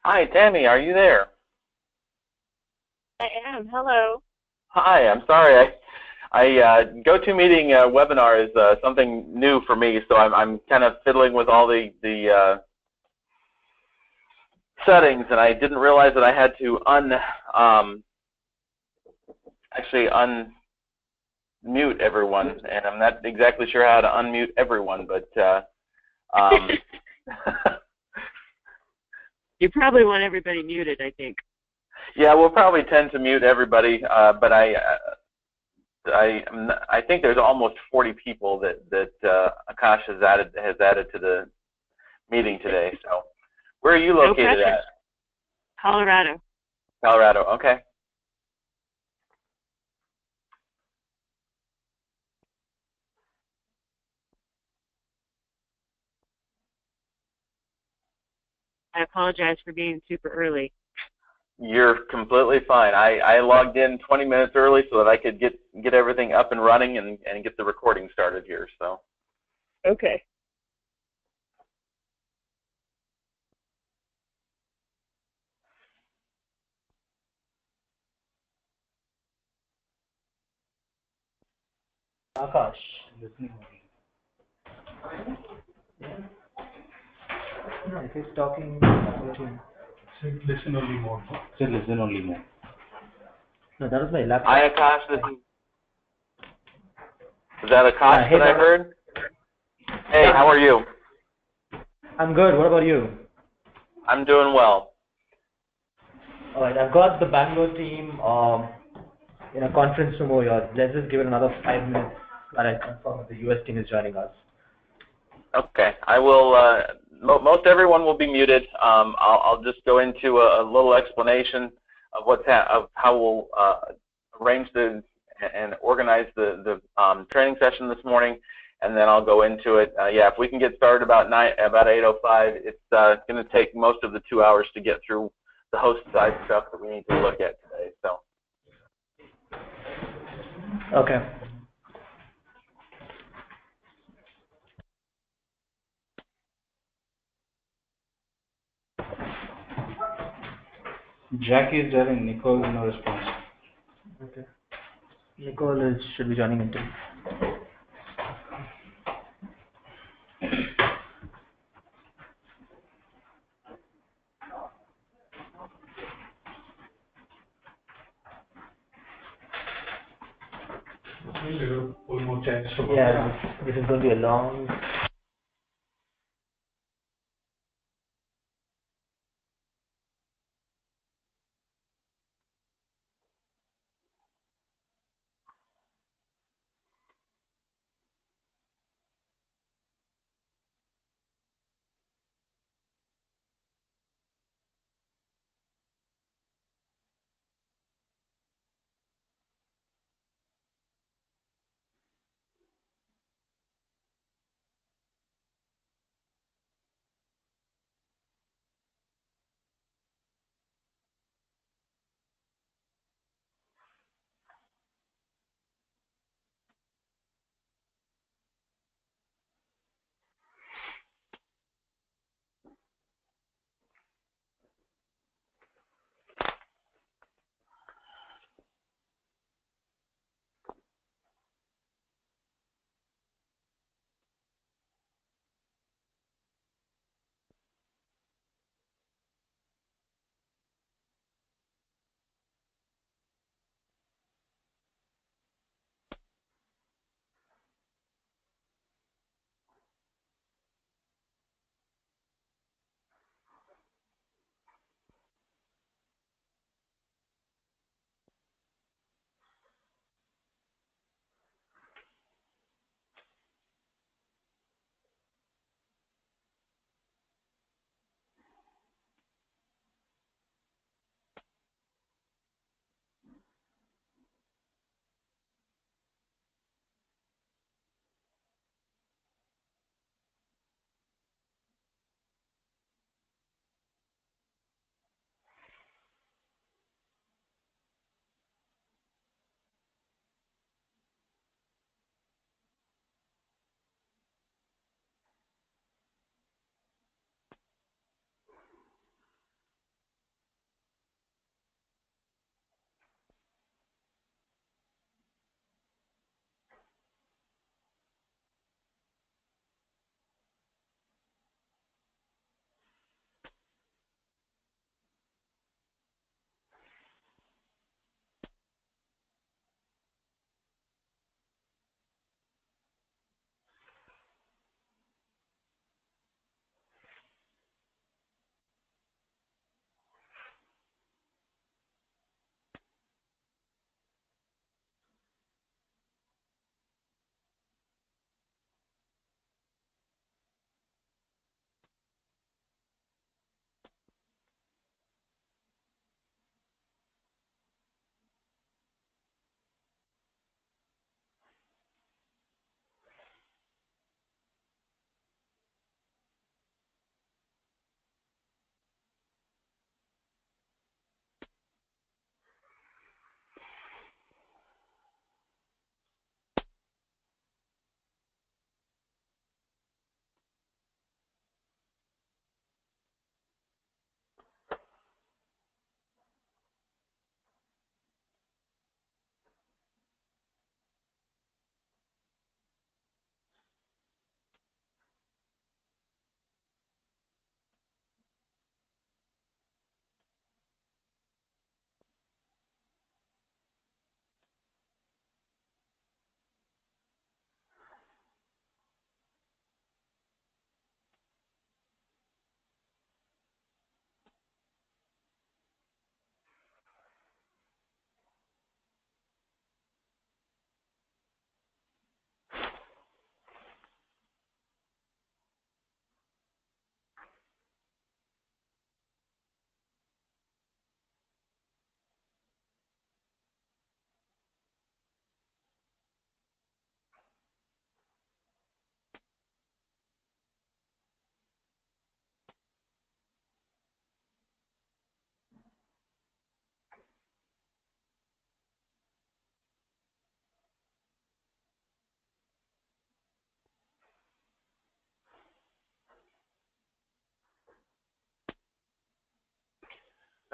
Hi, Tammy, are you there? I am. Hello. Hi, I'm sorry. GoToMeeting webinar is something new for me, so I'm kind of fiddling with all the settings, and I didn't realize that I had to actually unmute everyone, and I'm not exactly sure how to unmute everyone, but um, You probably want everybody muted, I think. yeah, we'll probably tend to mute everybody, but I think there's almost 40 people that Akash has added to the meeting today. So, where are you No located pressure. at? Colorado. Colorado. Okay. I apologize for being super early. You're completely fine. I logged in 20 minutes early so that I could get everything up and running and get the recording started here. So. Okay. Akash, listening only. No, if he's talking, say listen only more. Say listen only more. No, that was my laptop. Hi, Akash. Is that Akash hey, that I heard? Hey, yeah. how are you? I'm good. What about you? I'm doing well. All right, I've got the Bangalore team in a conference room over here. Let's just give it another 5 minutes while I confirm that the US team is joining us. Okay, I will. Most everyone will be muted. I'll just go into a little explanation of of how we'll arrange and organize the training session this morning, and then I'll go into it. Yeah, if we can get started about 8:05, it's going to take most of the 2 hours to get through the host side stuff that we need to look at today. So. Okay. Jackie is joining. Nicole, no response. Okay. Nicole should be joining in too. Yeah, this is going to be a long.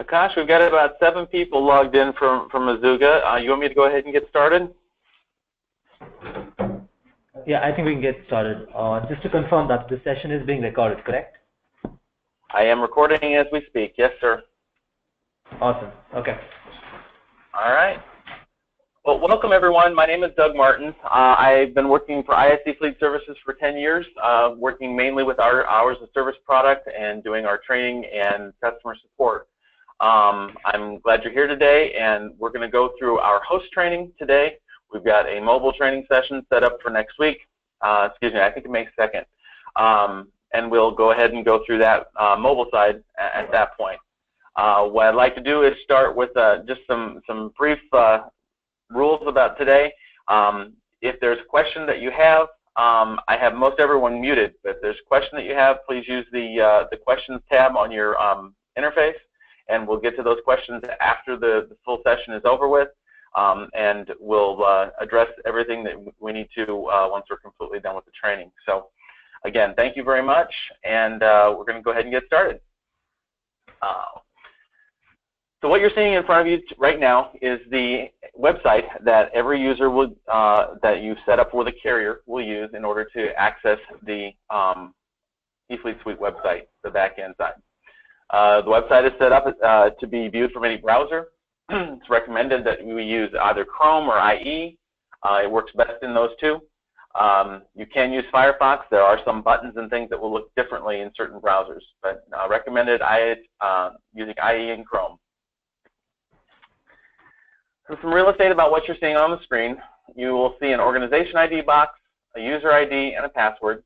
Akash, we've got about 7 people logged in from Azuga. You want me to go ahead and get started? Yeah, I think we can get started. Just to confirm that this session is being recorded, correct? I am recording as we speak. Yes, sir. Awesome. Okay. All right. Well, welcome everyone. My name is Doug Martin. I've been working for ISE Fleet Services for 10 years, working mainly with our hours of service product and doing our training and customer support. I'm glad you're here today, and we're going to go through our host training today. We've got a mobile training session set up for next week. Excuse me, I think it May 2nd. And we'll go ahead and go through that mobile side at that point. What I'd like to do is start with just some brief rules about today. If there's a question that you have, I have most everyone muted, but if there's a question that you have, please use the questions tab on your interface, and we'll get to those questions after the full session is over with, and we'll address everything that we need to once we're completely done with the training. So again, thank you very much, and we're going to go ahead and get started. So what you're seeing in front of you right now is the website that every user would, that you set up with a carrier will use in order to access the eFleet Suite website, the back-end side. The website is set up to be viewed from any browser. It's recommended that we use either Chrome or IE. It works best in those two. You can use Firefox. There are some buttons and things that will look differently in certain browsers, but recommended using IE and Chrome. So some real estate about what you're seeing on the screen. You will see an organization ID box, a user ID, and a password.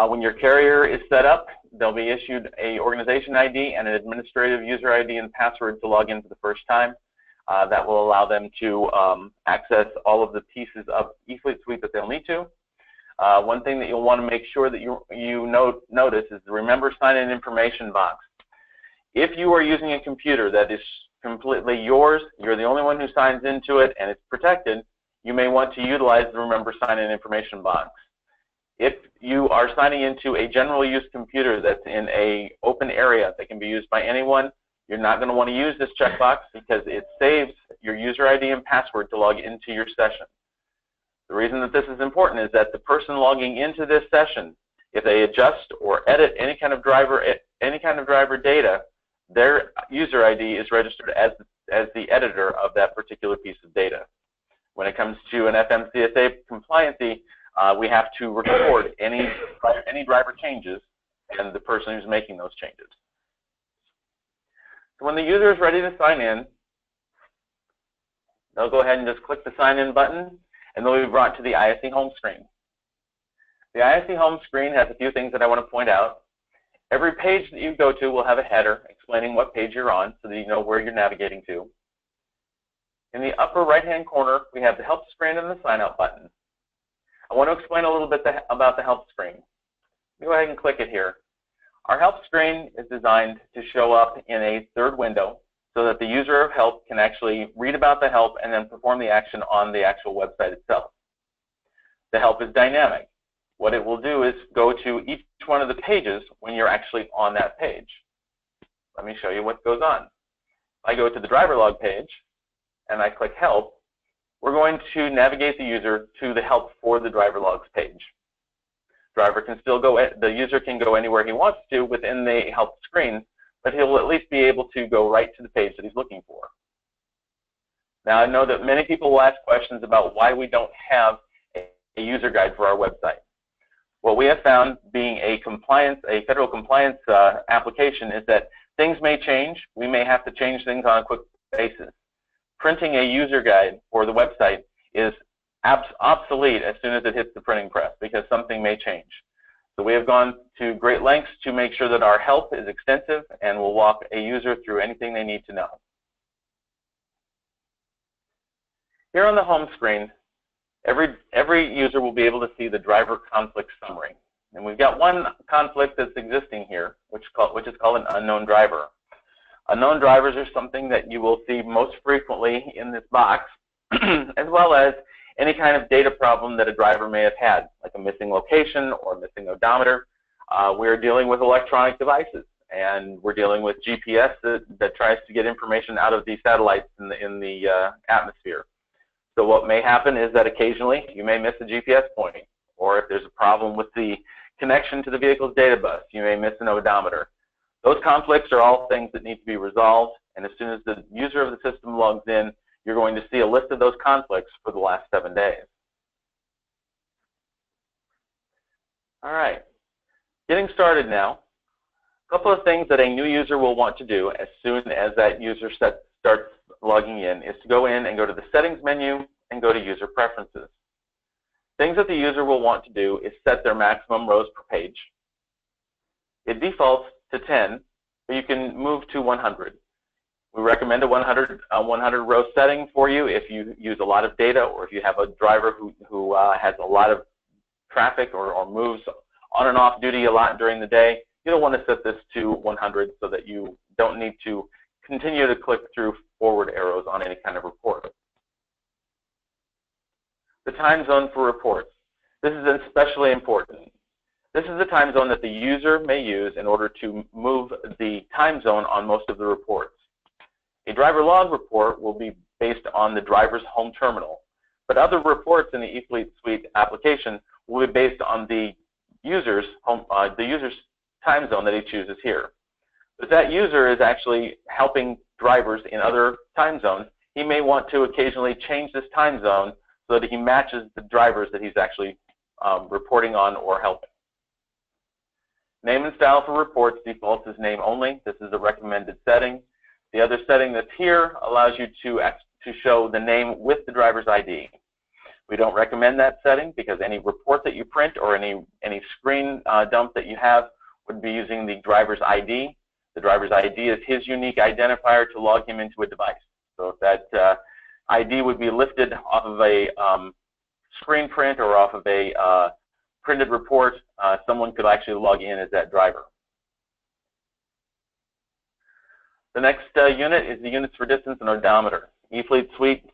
When your carrier is set up, they'll be issued an organization ID and an administrative user ID and password to log in for the first time. That will allow them to access all of the pieces of eFleet Suite that they'll need to. One thing that you'll want to make sure that you notice is the Remember Sign-In Information box. If you are using a computer that is completely yours, you're the only one who signs into it, and it's protected, you may want to utilize the Remember Sign-In Information box. If you are signing into a general use computer that's in an open area that can be used by anyone, you're not going to want to use this checkbox because it saves your user ID and password to log into your session. The reason that this is important is that the person logging into this session, if they adjust or edit any kind of driver data, their user ID is registered as the editor of that particular piece of data. When it comes to an FMCSA compliancy, we have to record any driver changes and the person who's making those changes. So when the user is ready to sign in, they'll go ahead and just click the sign in button, and they'll be brought to the ISE home screen. The ISE home screen has a few things that I want to point out. Every page that you go to will have a header explaining what page you're on so that you know where you're navigating to. In the upper right-hand corner, we have the help screen and the sign out button. I want to explain a little bit about the help screen. Go ahead and click it here. Our help screen is designed to show up in a third window so that the user of help can actually read about the help and then perform the action on the actual website itself. The help is dynamic. What it will do is go to each one of the pages when you're actually on that page. Let me show you what goes on. I go to the driver log page and I click help. We're going to navigate the user to the help for the driver logs page. The user can go anywhere he wants to within the help screen, but he'll at least be able to go right to the page that he's looking for. Now I know that many people will ask questions about why we don't have a user guide for our website. What we have found, being a federal compliance application, is that things may change. We may have to change things on a quick basis. Printing a user guide for the website is obsolete as soon as it hits the printing press because something may change. So we have gone to great lengths to make sure that our help is extensive and will walk a user through anything they need to know. Here on the home screen, every user will be able to see the driver conflict summary. And we've got one conflict that's existing here, which is called an unknown driver. Unknown drivers are something that you will see most frequently in this box, as well as any kind of data problem that a driver may have had, like a missing location or a missing odometer. We're dealing with electronic devices, and we're dealing with GPS that tries to get information out of the satellites in the atmosphere. So what may happen is that occasionally you may miss a GPS point, or if there's a problem with the connection to the vehicle's data bus, you may miss an odometer. Those conflicts are all things that need to be resolved, and as soon as the user of the system logs in, you're going to see a list of those conflicts for the last 7 days. All right, getting started now. A couple of things that a new user will want to do as soon as that user starts logging in is to go in and go to the Settings menu and go to User Preferences. Things that the user will want to do is set their maximum rows per page. It defaults to 10, but you can move to 100. We recommend a 100 row setting for you if you use a lot of data, or if you have a driver who has a lot of traffic or moves on and off duty a lot during the day. You don't want to set this to 100 so that you don't need to continue to click through forward arrows on any kind of report. The time zone for reports. This is especially important. This is the time zone that the user may use in order to move the time zone on most of the reports. A driver log report will be based on the driver's home terminal, but other reports in the eFleet Suite application will be based on the user's time zone that he chooses here. If that user is actually helping drivers in other time zones, he may want to occasionally change this time zone so that he matches the drivers that he's actually reporting on or helping. Name and style for reports defaults as name only. This is a recommended setting. The other setting that's here allows you to show the name with the driver's ID. We don't recommend that setting because any report that you print or any screen dump that you have would be using the driver's ID. The driver's ID is his unique identifier to log him into a device. So if that ID would be lifted off of a screen print or off of a printed report, someone could actually log in as that driver. The next unit is the units for distance and odometer. eFleet Suite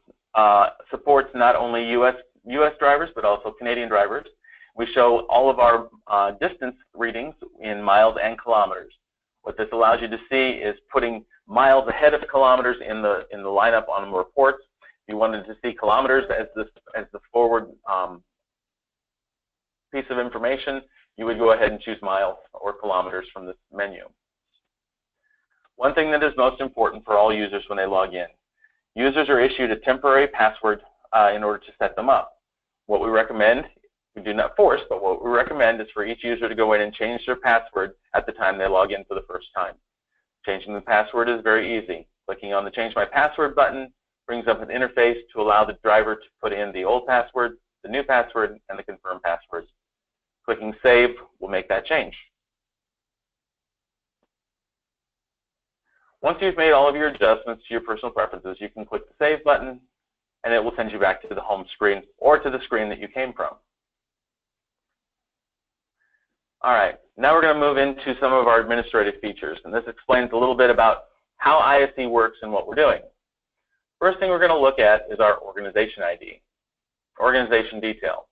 supports not only US drivers, but also Canadian drivers. We show all of our distance readings in miles and kilometers. What this allows you to see is putting miles ahead of kilometers in the lineup on the reports. If you wanted to see kilometers as the forward piece of information, you would go ahead and choose miles or kilometers from this menu. One thing that is most important for all users when they log in. Users are issued a temporary password in order to set them up. What we recommend, we do not force, but what we recommend is for each user to go in and change their password at the time they log in for the first time. Changing the password is very easy. Clicking on the Change My Password button brings up an interface to allow the driver to put in the old password, the new password, and the confirmed passwords. Clicking Save will make that change. Once you've made all of your adjustments to your personal preferences, you can click the Save button, and it will send you back to the home screen or to the screen that you came from. All right, now we're going to move into some of our administrative features, and this explains a little bit about how ISE works and what we're doing. First thing we're going to look at is our organization ID, organization detail.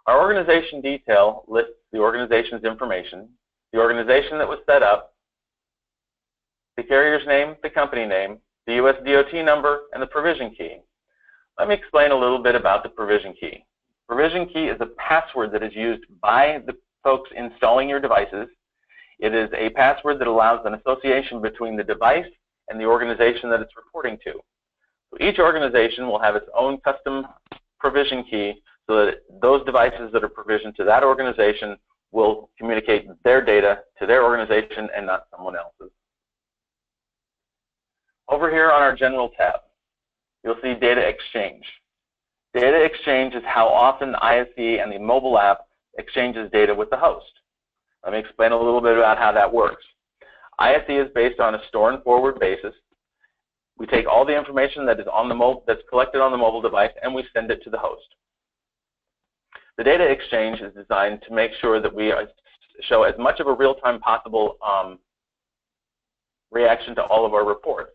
Our organization detail lists the organization's information, the organization that was set up, the carrier's name, the company name, the US DOT number, and the provision key. Let me explain a little bit about the provision key. Provision key is a password that is used by the folks installing your devices. It is a password that allows an association between the device and the organization that it's reporting to. So each organization will have its own custom provision key so that those devices that are provisioned to that organization will communicate their data to their organization and not someone else's. Over here on our General tab, you'll see Data Exchange. Data Exchange is how often ISE and the mobile app exchanges data with the host. Let me explain a little bit about how that works. ISE is based on a store and forward basis. We take all the information that is on the that's collected on the mobile device and we send it to the host. The Data Exchange is designed to make sure that we show as much of a real-time possible reaction to all of our reports.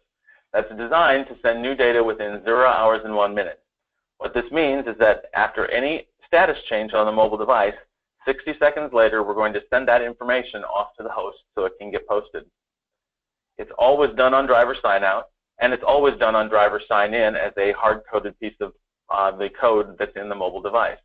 That's designed to send new data within 0 hours and 1 minute. What this means is that after any status change on the mobile device, 60 seconds later, we're going to send that information off to the host so it can get posted. It's always done on driver sign out, and it's always done on driver sign in as a hard-coded piece of the code that's in the mobile device.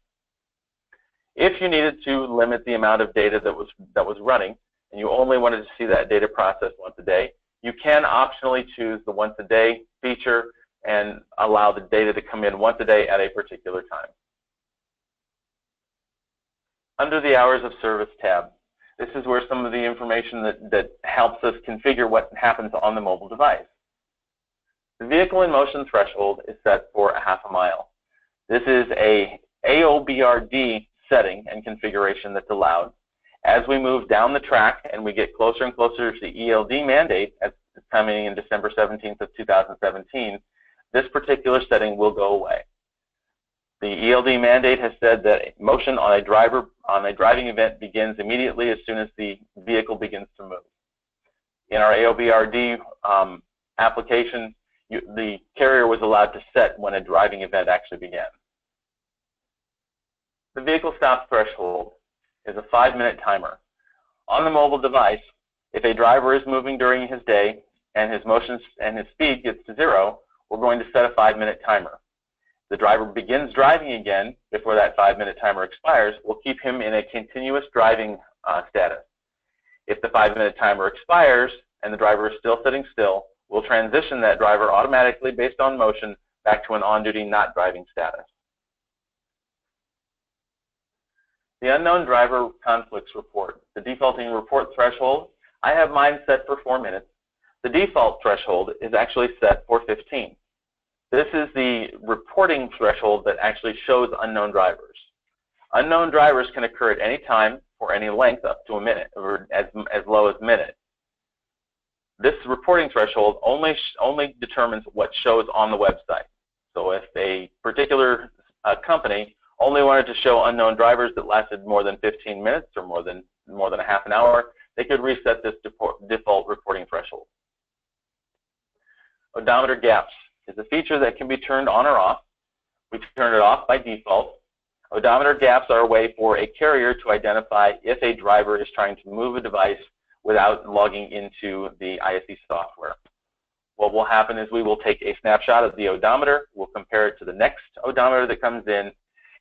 If you needed to limit the amount of data that was running, and you only wanted to see that data processed once a day, you can optionally choose the once a day feature and allow the data to come in once a day at a particular time. Under the Hours of Service tab, this is where some of the information that helps us configure what happens on the mobile device. The vehicle in motion threshold is set for a half a mile. This is a AOBRD setting and configuration that's allowed. As we move down the track and we get closer and closer to the ELD mandate, as coming in December 17th of 2017, this particular setting will go away. The ELD mandate has said that motion on a driving event begins immediately as soon as the vehicle begins to move. In our AOBRD application, the carrier was allowed to set when a driving event actually began. The vehicle stop threshold is a 5-minute timer. On the mobile device, if a driver is moving during his day and his motion and his speed gets to 0, we're going to set a 5-minute timer. The driver begins driving again before that 5-minute timer expires, we'll keep him in a continuous driving status. If the 5-minute timer expires and the driver is still sitting still, we'll transition that driver automatically based on motion back to an on-duty not driving status. The unknown driver conflicts report, the defaulting report threshold, I have mine set for 4 minutes. The default threshold is actually set for 15. This is the reporting threshold that actually shows unknown drivers. Unknown drivers can occur at any time for any length up to a minute, or as low as a minute. This reporting threshold only determines what shows on the website. So if a particular company only wanted to show unknown drivers that lasted more than 15 minutes or more than a half an hour, they could reset this default reporting threshold. Odometer gaps is a feature that can be turned on or off. We turn it off by default. Odometer gaps are a way for a carrier to identify if a driver is trying to move a device without logging into the ISE software. What will happen is we will take a snapshot of the odometer, we'll compare it to the next odometer that comes in,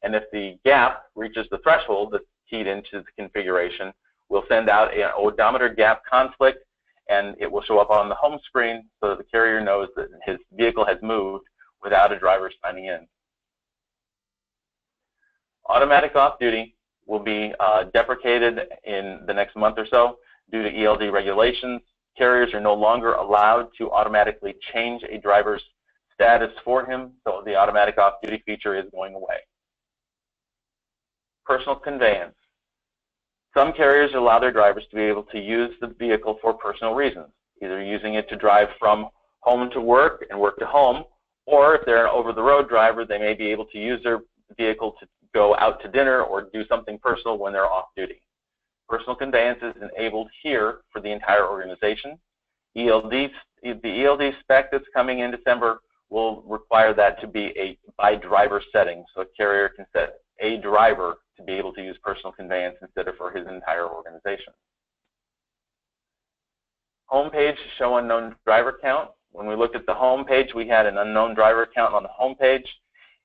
and if the gap reaches the threshold that's keyed into the configuration, we'll send out an odometer gap conflict, and it will show up on the home screen so that the carrier knows that his vehicle has moved without a driver signing in. Automatic off-duty will be deprecated in the next month or so due to ELD regulations. Carriers are no longer allowed to automatically change a driver's status for him, so the automatic off-duty feature is going away. Personal conveyance. Some carriers allow their drivers to be able to use the vehicle for personal reasons, either using it to drive from home to work and work to home, or if they're an over-the-road driver, they may be able to use their vehicle to go out to dinner or do something personal when they're off-duty. Personal conveyance is enabled here for the entire organization. The ELD spec that's coming in December will require that to be a by driver setting, so a carrier can set a driver to be able to use personal conveyance instead of for his entire organization. Home page, show unknown driver count. When we looked at the home page, we had an unknown driver count on the home page.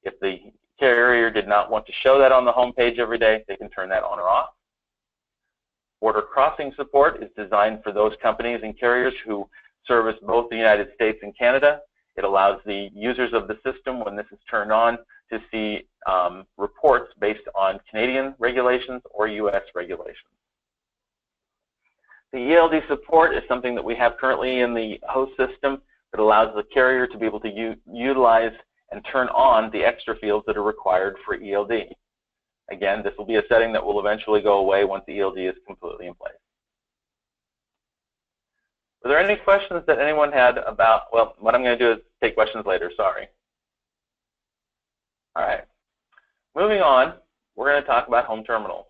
If the carrier did not want to show that on the home page every day, they can turn that on or off. Border crossing support is designed for those companies and carriers who service both the United States and Canada. It allows the users of the system, when this is turned on, to see reports based on Canadian regulations or US regulations. The ELD support is something that we have currently in the host system that allows the carrier to be able to utilize and turn on the extra fields that are required for ELD. Again, this will be a setting that will eventually go away once the ELD is completely in place. Were there any questions that anyone had about, well, what I'm going to do is take questions later, sorry. All right, moving on, we're going to talk about home terminals.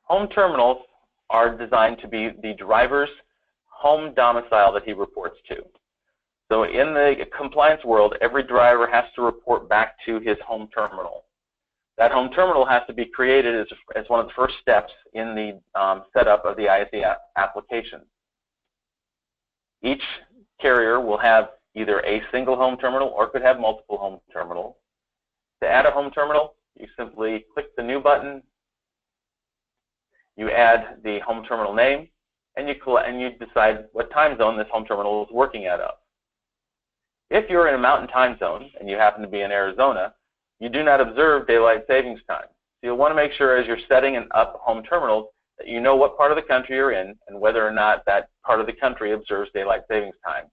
Home terminals are designed to be the driver's home domicile that he reports to. So in the compliance world, every driver has to report back to his home terminal. That home terminal has to be created as one of the first steps in the setup of the ISE application. Each carrier will have either a single home terminal or could have multiple home terminals. To add a home terminal, you simply click the New button, you add the home terminal name, and you decide what time zone this home terminal is working out of. If you're in a mountain time zone and you happen to be in Arizona, you do not observe daylight savings time. So you'll want to make sure as you're setting up home terminals that you know what part of the country you're in and whether or not that part of the country observes daylight savings time.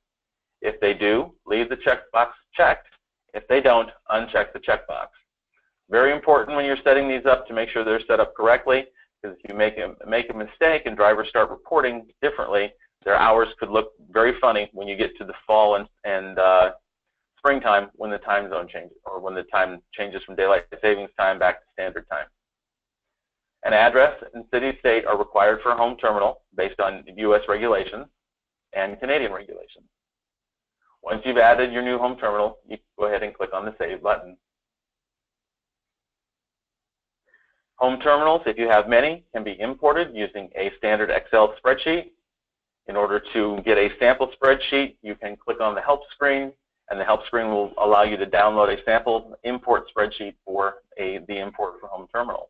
If they do, leave the checkbox checked. If they don't, uncheck the checkbox. Very important when you're setting these up to make sure they're set up correctly, because if you make a mistake and drivers start reporting differently, their hours could look very funny when you get to the fall and springtime when the time zone changes, or when the time changes from daylight savings time back to standard time. An address and city state are required for a home terminal based on U.S. regulations and Canadian regulations. Once you've added your new home terminal, you can go ahead and click on the Save button. Home terminals, if you have many, can be imported using a standard Excel spreadsheet. In order to get a sample spreadsheet, you can click on the Help screen, and the Help screen will allow you to download a sample import spreadsheet for the import for home terminal.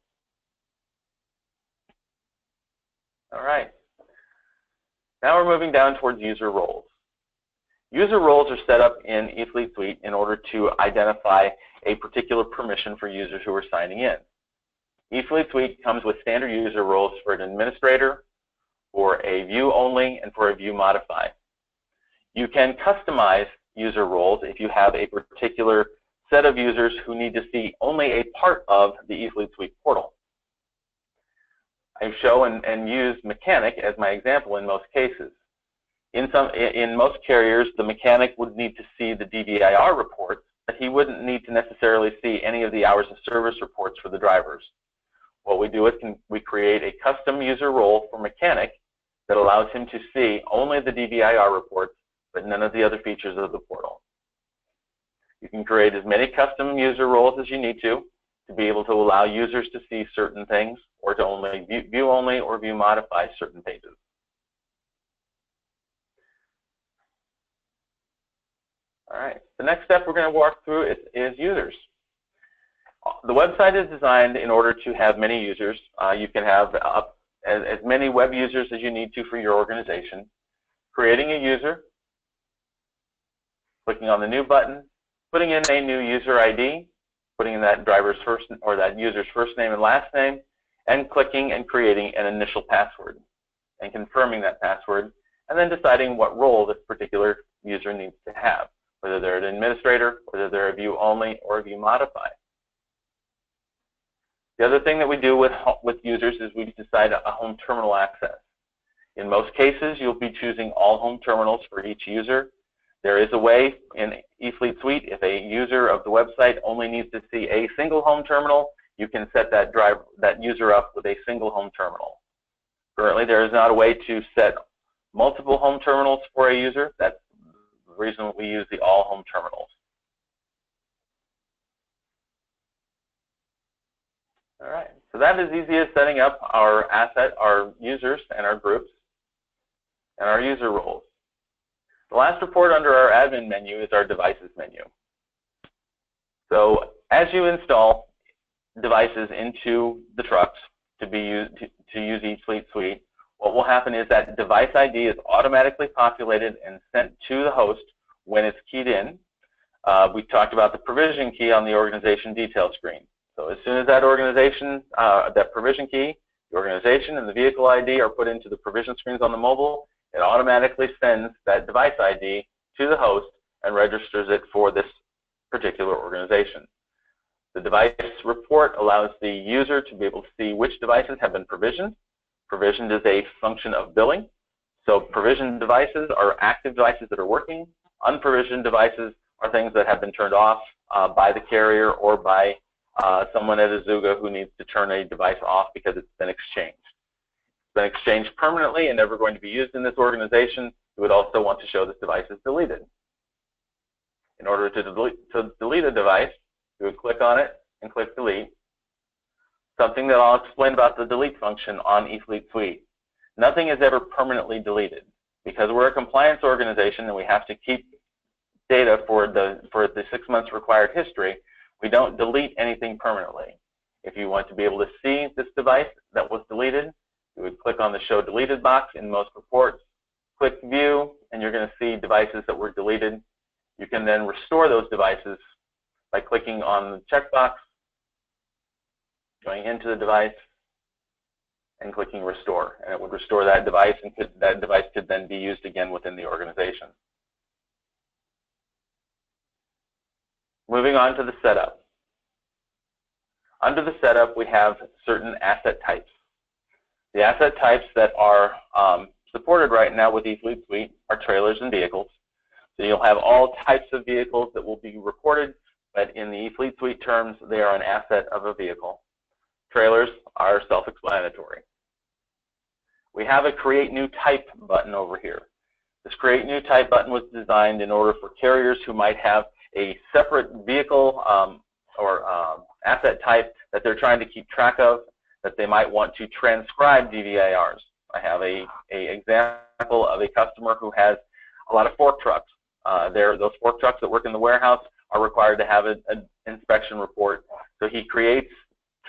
All right. Now we're moving down towards user roles. User roles are set up in eFleet Suite in order to identify a particular permission for users who are signing in. eFleet Suite comes with standard user roles for an administrator, for a view only, and for a view modify. You can customize user roles if you have a particular set of users who need to see only a part of the eFleet Suite portal. I show and use mechanic as my example in most cases. In most carriers, the mechanic would need to see the DVIR reports, but he wouldn't need to necessarily see any of the hours of service reports for the drivers. What we do is we create a custom user role for mechanic that allows him to see only the DVIR reports, but none of the other features of the portal. You can create as many custom user roles as you need to be able to allow users to see certain things, or to only view only or view modify certain pages. All right, the next step we're going to walk through is users. The website is designed in order to have many users. You can have as many web users as you need to for your organization. Creating a user, clicking on the New button, putting in a new user ID, putting in that driver's first or that user's first name and last name, and clicking and creating an initial password and confirming that password, and then deciding what role this particular user needs to have, whether they're an administrator, whether they're a view only, or a view modify. The other thing that we do with users is we decide a home terminal access. In most cases, you'll be choosing all home terminals for each user. There is a way in eFleet Suite, if a user of the website only needs to see a single home terminal, you can set that user up with a single home terminal. Currently, there is not a way to set multiple home terminals for a user. That's the reason we use the all home terminals. All right, so that is easy as setting up our users and our groups and our user roles. The last report under our admin menu is our devices menu. So as you install devices into the trucks to use eFleet Suite, what will happen is that device ID is automatically populated and sent to the host when it's keyed in. We talked about the provision key on the organization detail screen. So as soon as that that provision key, the organization and the vehicle ID are put into the provision screens on the mobile, it automatically sends that device ID to the host and registers it for this particular organization. The device report allows the user to be able to see which devices have been provisioned. Provisioned is a function of billing. So provisioned devices are active devices that are working. Unprovisioned devices are things that have been turned off by the carrier or by someone at Azuga who needs to turn a device off because it's been exchanged. It's been exchanged permanently and never going to be used in this organization. You would also want to show this device is deleted. In order to delete a device, you would click on it and click delete. something that I'll explain about the delete function on eFleet Suite. Nothing is ever permanently deleted because we're a compliance organization and we have to keep data for the 6 months required history. We don't delete anything permanently. If you want to be able to see this device that was deleted, you would click on the Show Deleted box in most reports, click View, and you're going to see devices that were deleted. You can then restore those devices by clicking on the checkbox, going into the device, and clicking Restore. And it would restore that device, and that device could then be used again within the organization. Moving on to the setup. Under the setup, we have certain asset types. The asset types that are supported right now with eFleet Suite are trailers and vehicles. So you'll have all types of vehicles that will be reported, but in the eFleet Suite terms, they are an asset of a vehicle. Trailers are self-explanatory. We have a Create New Type button over here. This Create New Type button was designed in order for carriers who might have a separate vehicle or asset type that they're trying to keep track of, that they might want to transcribe DVIRs. I have a example of a customer who has a lot of fork trucks. Those fork trucks that work in the warehouse are required to have an inspection report. So he creates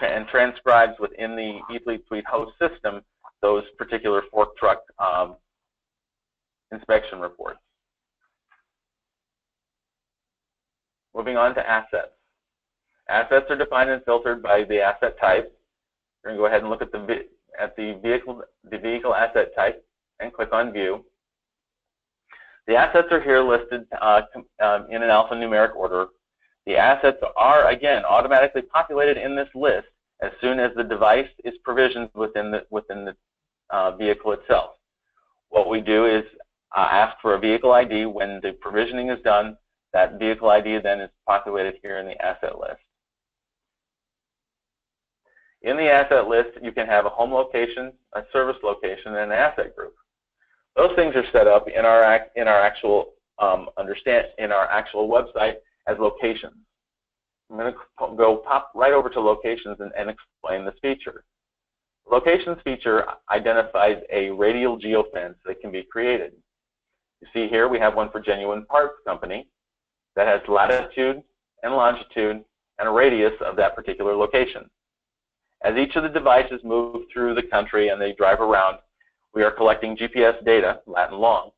and transcribes within the eFleet Suite host system those particular fork truck inspection reports. Moving on to assets. Assets are defined and filtered by the asset type. We're going to go ahead and look at the vehicle asset type and click on View. The assets are here listed in an alphanumeric order. The assets are, again, automatically populated in this list as soon as the device is provisioned within the vehicle itself. What we do is ask for a vehicle ID. When the provisioning is done, that vehicle ID then is populated here in the asset list. In the asset list, you can have a home location, a service location, and an asset group. Those things are set up in our actual website as locations. I'm going to pop right over to locations and explain this feature. Locations feature identifies a radial geofence that can be created. You see here we have one for Genuine Parts Company that has latitude and longitude and a radius of that particular location. As each of the devices move through the country and they drive around, we are collecting GPS data, lat and long.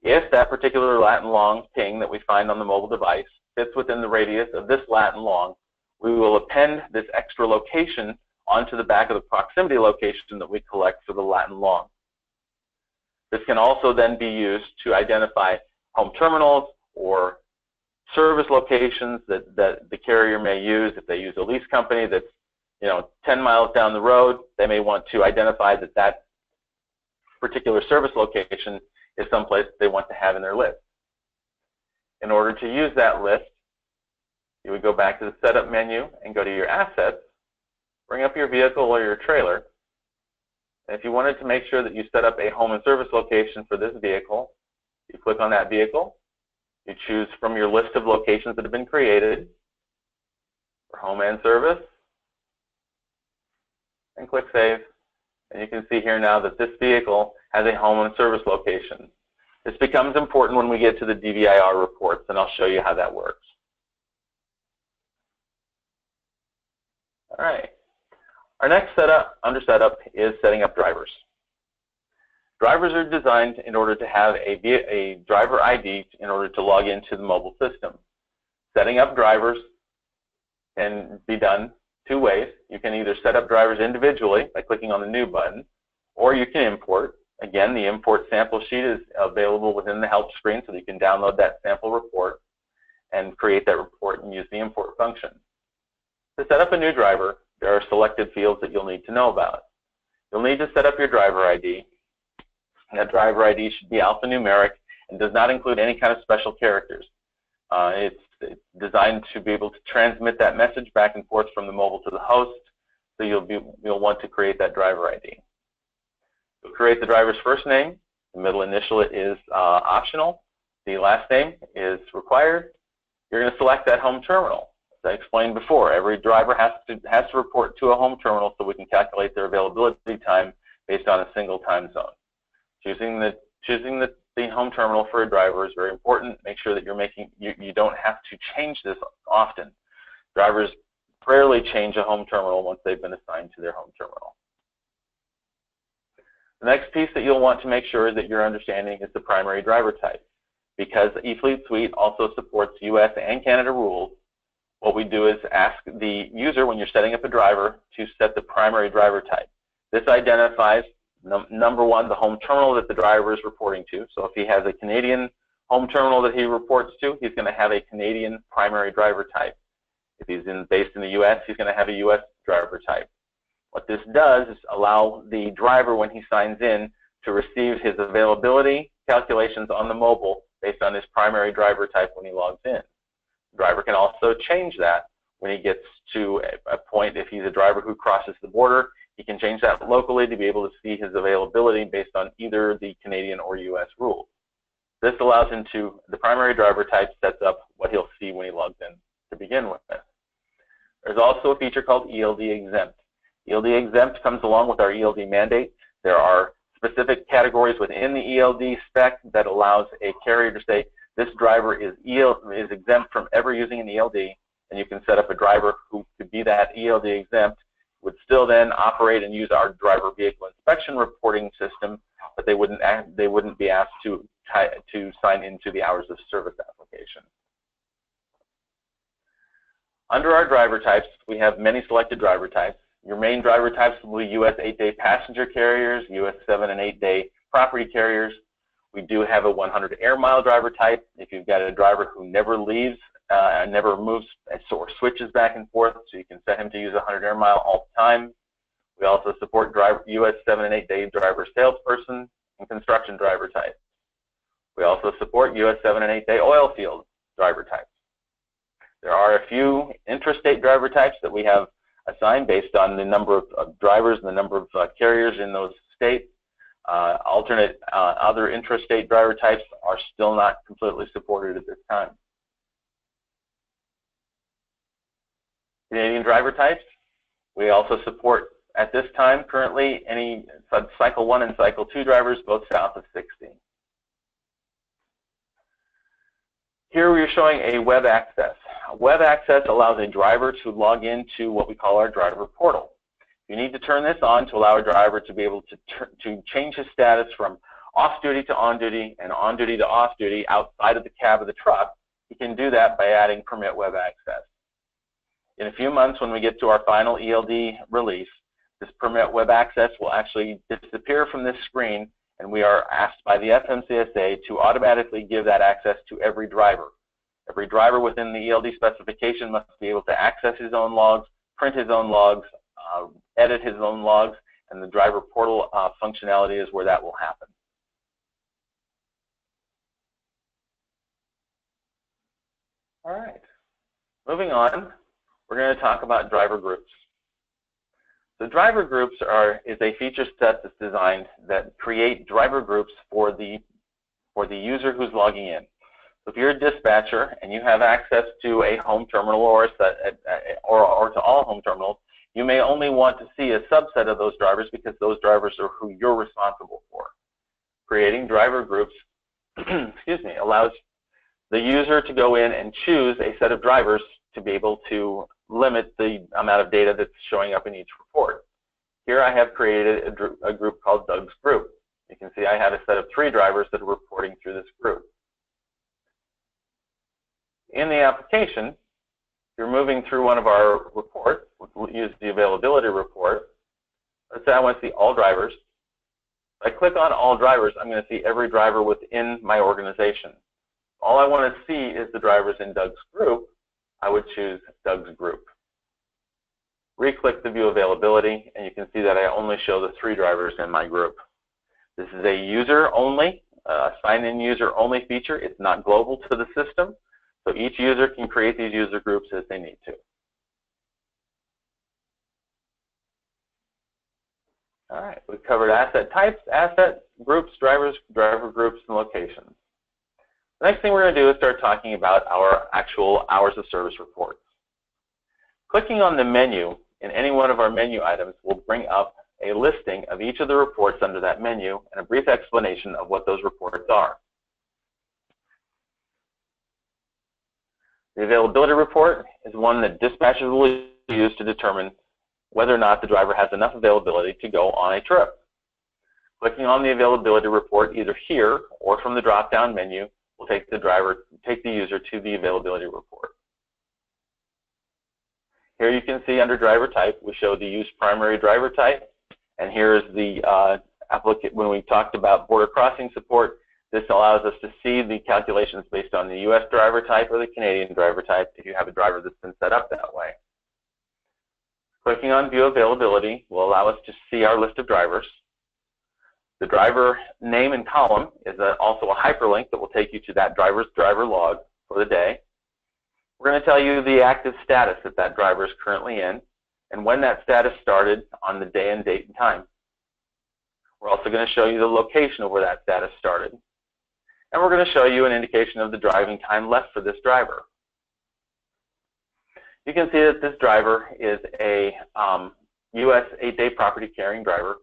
If that particular lat and long ping that we find on the mobile device fits within the radius of this lat and long, we will append this extra location onto the back of the proximity location that we collect for the lat and long. This can also then be used to identify home terminals or service locations that the carrier may use. If they use a lease company that's 10 miles down the road, they may want to identify that particular service location is someplace they want to have in their list. In order to use that list, you would go back to the Setup menu and go to your Assets, bring up your vehicle or your trailer. And if you wanted to make sure that you set up a home and service location for this vehicle, you click on that vehicle, you choose from your list of locations that have been created for home and service, and click Save. And you can see here now that this vehicle has a home and service location. This becomes important when we get to the DVIR reports, and I'll show you how that works. All right. Our next under setup is setting up drivers. Drivers are designed in order to have a driver ID in order to log into the mobile system. Setting up drivers can be done two ways. You can either set up drivers individually by clicking on the New button, or you can import. Again, the import sample sheet is available within the help screen, so that you can download that sample report and create that report and use the import function. To set up a new driver, there are selected fields that you'll need to know about. You'll need to set up your driver ID. That driver ID should be alphanumeric and does not include any kind of special characters. It's designed to be able to transmit that message back and forth from the mobile to the host, so you'll want to create that driver ID. You'll create the driver's first name. The middle initial is optional. The last name is required. You're going to select that home terminal. I explained before, every driver has to report to a home terminal so we can calculate their availability time based on a single time zone. Choosing the home terminal for a driver is very important. Make sure that you don't have to change this often. Drivers rarely change a home terminal once they've been assigned to their home terminal. The next piece that you'll want to make sure that you're understanding is the primary driver type. Because eFleet Suite also supports US and Canada rules, what we do is ask the user, when you're setting up a driver, to set the primary driver type. This identifies, number one, the home terminal that the driver is reporting to. So if he has a Canadian home terminal that he reports to, he's going to have a Canadian primary driver type. If he's based in the US, he's going to have a US driver type. What this does is allow the driver, when he signs in, to receive his availability calculations on the mobile based on his primary driver type when he logs in. The driver can also change that when he gets to a point. If he's a driver who crosses the border, he can change that locally to be able to see his availability based on either the Canadian or US rules. This allows him to, the primary driver type sets up what he'll see when he logs in to begin with. There's also a feature called ELD Exempt. ELD Exempt comes along with our ELD mandate. There are specific categories within the ELD spec that allows a carrier to say, this driver is exempt from ever using an ELD, and you can set up a driver who could be that ELD exempt, would still then operate and use our driver vehicle inspection reporting system, but they wouldn't be asked to sign into the hours of service application. Under our driver types, we have many selected driver types. Your main driver types will be US 8-day passenger carriers, US 7- and 8-day property carriers. We do have a 100 air mile driver type. If you've got a driver who never leaves, never moves or switches back and forth, so you can set him to use 100 air mile all the time. We also support US 7- and 8-day driver salesperson and construction driver types. We also support US 7- and 8-day oil field driver types. There are a few intrastate driver types that we have assigned based on the number of drivers and the number of carriers in those states. Other intrastate driver types are still not completely supported at this time. Canadian driver types, we also support at this time currently any Cycle 1 and Cycle 2 drivers both south of 60. Here we are showing a web access. Web access allows a driver to log into what we call our driver portal. You need to turn this on to allow a driver to be able to change his status from off-duty to on-duty and on-duty to off-duty outside of the cab of the truck. He can do that by adding Permit Web Access. In a few months, when we get to our final ELD release, this Permit Web Access will actually disappear from this screen, and we are asked by the FMCSA to automatically give that access to every driver. Every driver within the ELD specification must be able to access his own logs, print his own logs, edit his own logs, and the driver portal functionality is where that will happen. All right, moving on, we're going to talk about driver groups. So driver groups is a feature set that's designed that create driver groups for the user who's logging in. So if you're a dispatcher and you have access to a home terminal or to all home terminals, you may only want to see a subset of those drivers because those drivers are who you're responsible for. Creating driver groups allows the user to go in and choose a set of drivers to be able to limit the amount of data that's showing up in each report. Here I have created a group called Doug's Group. You can see I have a set of 3 drivers that are reporting through this group. In the application, you're moving through one of our reports. We'll use the availability report. Let's say I want to see all drivers. If I click on all drivers, I'm going to see every driver within my organization. All I want to see is the drivers in Doug's group. I would choose Doug's group. Re-click the view availability, and you can see that I only show the 3 drivers in my group. This is a user-only, sign-in user-only feature. It's not global to the system. So each user can create these user groups as they need to. All right, we've covered asset types, asset groups, drivers, driver groups, and locations. The next thing we're going to do is start talking about our actual hours of service reports. Clicking on the menu in any one of our menu items will bring up a listing of each of the reports under that menu and a brief explanation of what those reports are. The availability report is one that dispatchers will use to determine whether or not the driver has enough availability to go on a trip. Clicking on the availability report either here or from the drop-down menu will take the user to the availability report. Here you can see under driver type, we show the use primary driver type, and here is the applicant. When we talked about border crossing support, this allows us to see the calculations based on the U.S. driver type or the Canadian driver type if you have a driver that's been set up that way. Clicking on View Availability will allow us to see our list of drivers. The driver name and column is also a hyperlink that will take you to that driver's driver log for the day. We're going to tell you the active status that that driver is currently in and when that status started on the day and date and time. We're also going to show you the location of where that status started. And we're going to show you an indication of the driving time left for this driver. You can see that this driver is a U.S. 8-day property carrying driver.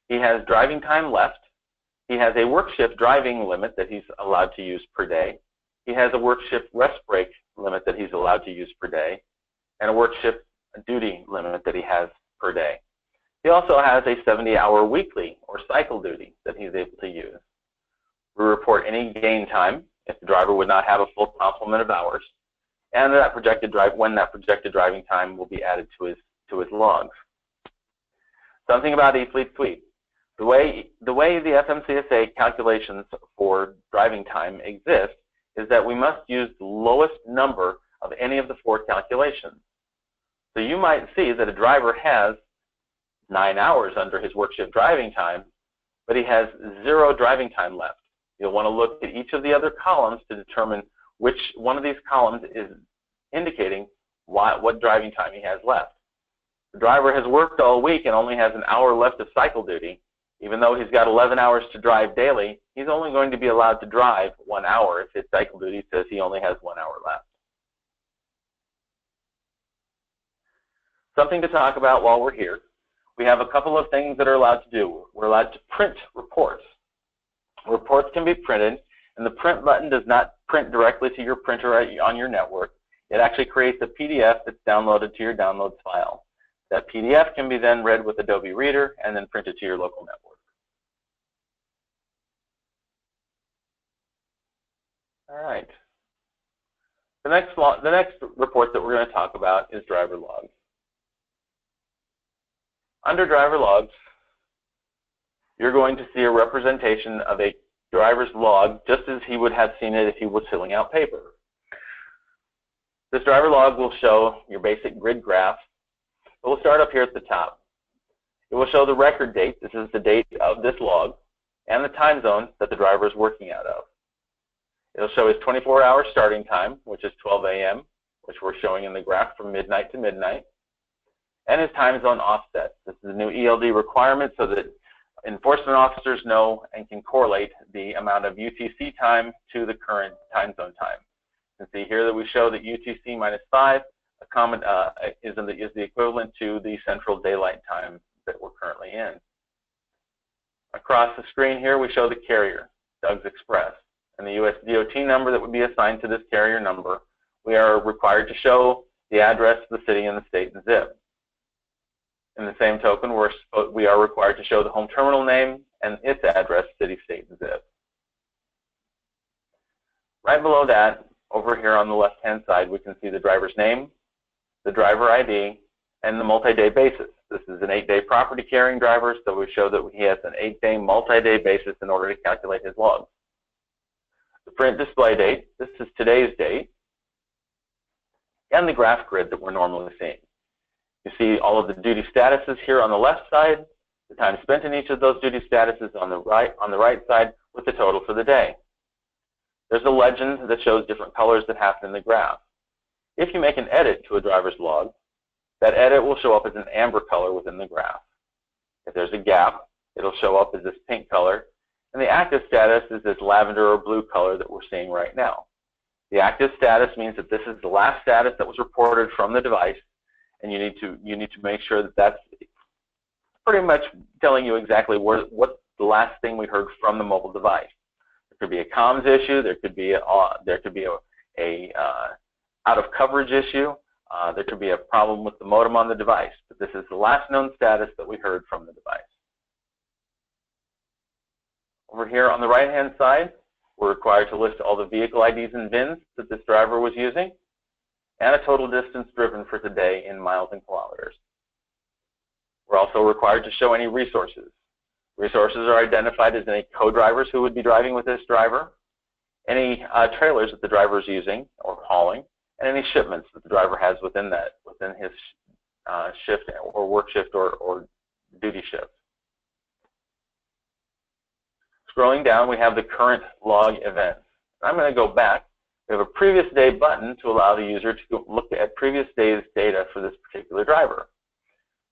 He has driving time left. He has a work shift driving limit that he's allowed to use per day. He has a work shift rest break limit that he's allowed to use per day, and a work shift duty limit that he has per day. He also has a 70-hour weekly or cycle duty that he's able to use. We report any gain time if the driver would not have a full complement of hours, and that when that projected driving time will be added to his logs. Something about eFleet Suite. The way the FMCSA calculations for driving time exist is that we must use the lowest number of any of the 4 calculations. So you might see that a driver has 9 hours under his work shift driving time, but he has 0 driving time left. You'll want to look at each of the other columns to determine which one of these columns is indicating what driving time he has left. The driver has worked all week and only has an hour left of cycle duty. Even though he's got 11 hours to drive daily, he's only going to be allowed to drive 1 hour if his cycle duty says he only has 1 hour left. Something to talk about while we're here. We have a couple of things that are allowed to do. We're allowed to print reports. Reports can be printed, and the print button does not print directly to your printer on your network. It actually creates a PDF that's downloaded to your downloads file. That PDF can be then read with Adobe Reader and then printed to your local network. All right. The next report that we're going to talk about is driver logs. Under driver logs, you're going to see a representation of a driver's log just as he would have seen it if he was filling out paper. This driver log will show your basic grid graph. We'll start up here at the top. It will show the record date. This is the date of this log and the time zone that the driver is working out of. It'll show his 24-hour starting time, which is 12 a.m., which we're showing in the graph from midnight to midnight, and his time zone offset. This is a new ELD requirement so that enforcement officers know and can correlate the amount of UTC time to the current time zone time. You can see here that we show that UTC minus 5 is the equivalent to the central daylight time that we're currently in. Across the screen here, we show the carrier, Doug's Express, and the US DOT number that would be assigned to this carrier number. We are required to show the address, the city, and the state and zip. In the same token, we are required to show the home terminal name and its address, city, state, and zip. Right below that, over here on the left-hand side, we can see the driver's name, the driver ID, and the multi-day basis. This is an 8-day property carrying driver, so we show that he has an 8-day multi-day basis in order to calculate his logs. The print display date, this is today's date, and the graph grid that we're normally seeing. You see all of the duty statuses here on the left side, the time spent in each of those duty statuses on the right side with the total for the day. There's a legend that shows different colors that happen in the graph. If you make an edit to a driver's log, that edit will show up as an amber color within the graph. If there's a gap, it'll show up as this pink color, and the active status is this lavender or blue color that we're seeing right now. The active status means that this is the last status that was reported from the device, and you need to make sure that that's pretty much telling you exactly what's the last thing we heard from the mobile device. There could be a comms issue. There could be a out of coverage issue. There could be a problem with the modem on the device. But this is the last known status that we heard from the device. Over here on the right-hand side, we're required to list all the vehicle IDs and VINs that this driver was using, and a total distance driven for today in miles and kilometers. We're also required to show any resources. Resources are identified as any co-drivers who would be driving with this driver, any trailers that the driver is using or hauling, and any shipments that the driver has within his shift or work shift or duty shift. Scrolling down, we have the current log events. I'm going to go back. We have a previous day button to allow the user to look at previous day's data for this particular driver.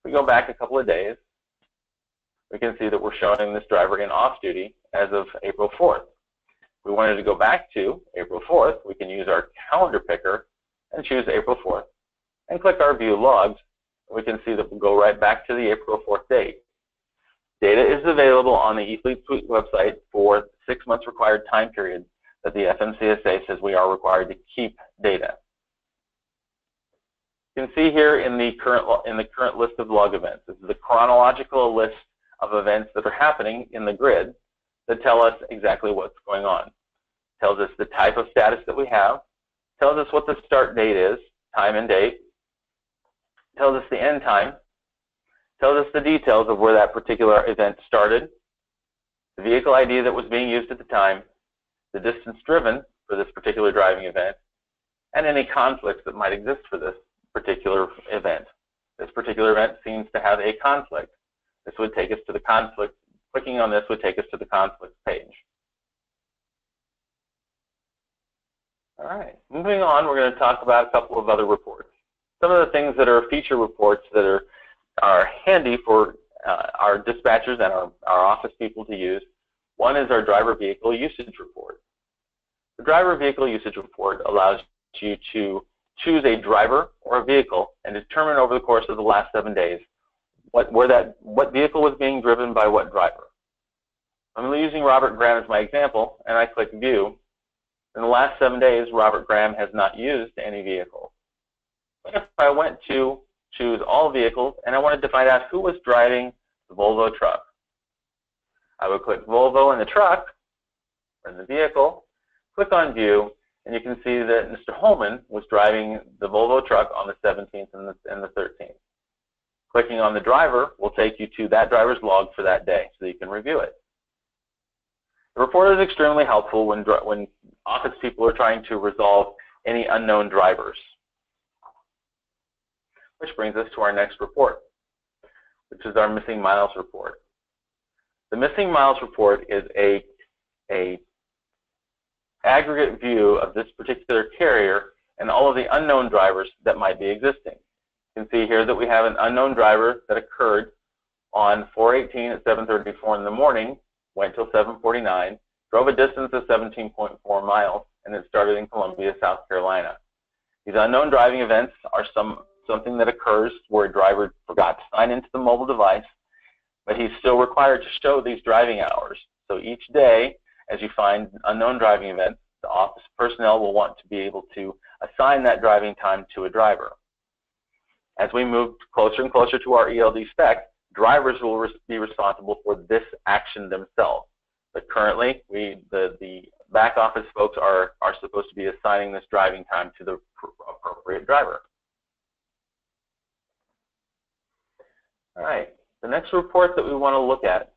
If we go back a couple of days, we can see that we're showing this driver in off-duty as of April 4th. If we wanted to go back to April 4th, we can use our calendar picker and choose April 4th and click our View Logs. We can see that we'll go right back to the April 4th date. Data is available on the eFleet Suite website for the 6 months required time period that the FMCSA says we are required to keep data. You can see here in the current list of log events. This is a chronological list of events that are happening in the grid that tell us exactly what's going on. Tells us the type of status that we have, tells us what the start date is, time and date, tells us the end time, tells us the details of where that particular event started, the vehicle ID that was being used at the time, the distance driven for this particular driving event, and any conflicts that might exist for this particular event. This particular event seems to have a conflict. This would take us to the conflict. Clicking on this would take us to the conflict page. All right, moving on, we're going to talk about a couple of other reports. Some of the things that are feature reports that are handy for our dispatchers and our office people to use. One is our driver vehicle usage report. The driver vehicle usage report allows you to choose a driver or a vehicle and determine over the course of the last 7 days what vehicle was being driven by what driver. I'm using Robert Graham as my example, and I click View. In the last 7 days, Robert Graham has not used any vehicles. But if I went to choose all vehicles and I wanted to find out who was driving the Volvo truck, I would click Volvo in the truck, or in the vehicle, click on View, and you can see that Mr. Holman was driving the Volvo truck on the 17th and the 13th. Clicking on the driver will take you to that driver's log for that day so that you can review it. The report is extremely helpful when office people are trying to resolve any unknown drivers. Which brings us to our next report, which is our missing miles report. The missing miles report is a aggregate view of this particular carrier and all of the unknown drivers that might be existing. You can see here that we have an unknown driver that occurred on 4/18 at 7:34 in the morning, went till 7:49, drove a distance of 17.4 miles, and it started in Columbia, South Carolina. These unknown driving events are something that occurs where a driver forgot to sign into the mobile device, but he's still required to show these driving hours. So each day, as you find unknown driving events, the office personnel will want to be able to assign that driving time to a driver. As we move closer and closer to our ELD spec, drivers will be responsible for this action themselves. But currently, the back office folks are supposed to be assigning this driving time to the appropriate driver. All right, the next report that we want to look at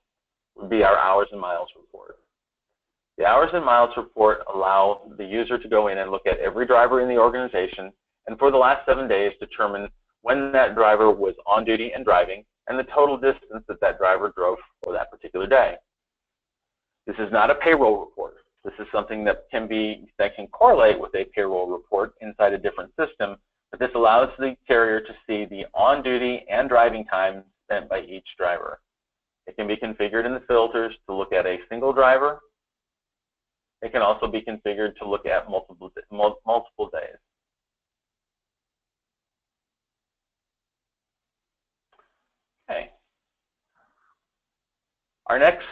would be our hours and miles report. The hours and miles report allow the user to go in and look at every driver in the organization and for the last 7 days determine when that driver was on duty and driving and the total distance that that driver drove for that particular day. This is not a payroll report. This is something that can correlate with a payroll report inside a different system, but this allows the carrier to see the on-duty and driving time spent by each driver. It can be configured in the filters to look at a single driver. It can also be configured to look at multiple days. Okay. Our next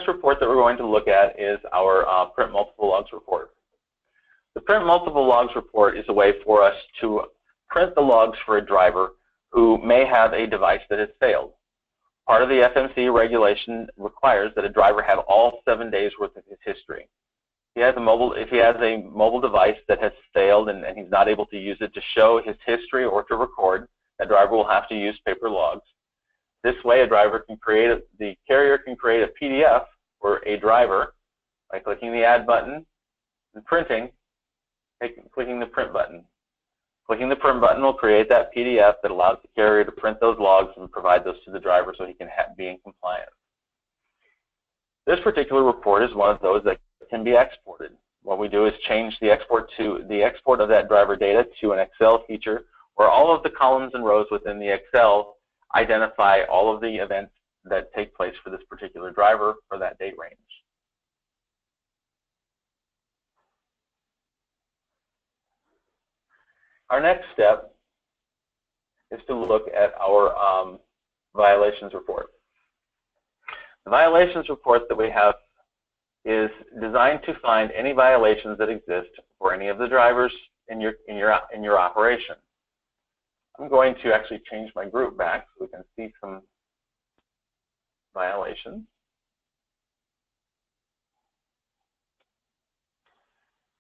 report that we're going to look at is our print multiple logs report. The print multiple logs report is a way for us to print the logs for a driver who may have a device that has failed. Part of the FMC regulation requires that a driver have all 7 days worth of his history. If he has a mobile device that has failed and he's not able to use it to show his history or to record, that driver will have to use paper logs. This way, the carrier can create a PDF for a driver by clicking the Add button and clicking the Print button. Clicking the Print button will create that PDF that allows the carrier to print those logs and provide those to the driver so he can be in compliance. This particular report is one of those that can be exported. What we do is change the export of that driver data to an Excel feature where all of the columns and rows within the Excel identify all of the events that take place for this particular driver for that date range. Our next step is to look at our violations report. The violations report that we have is designed to find any violations that exist for any of the drivers in your operation. I'm going to actually change my group back so we can see some violations.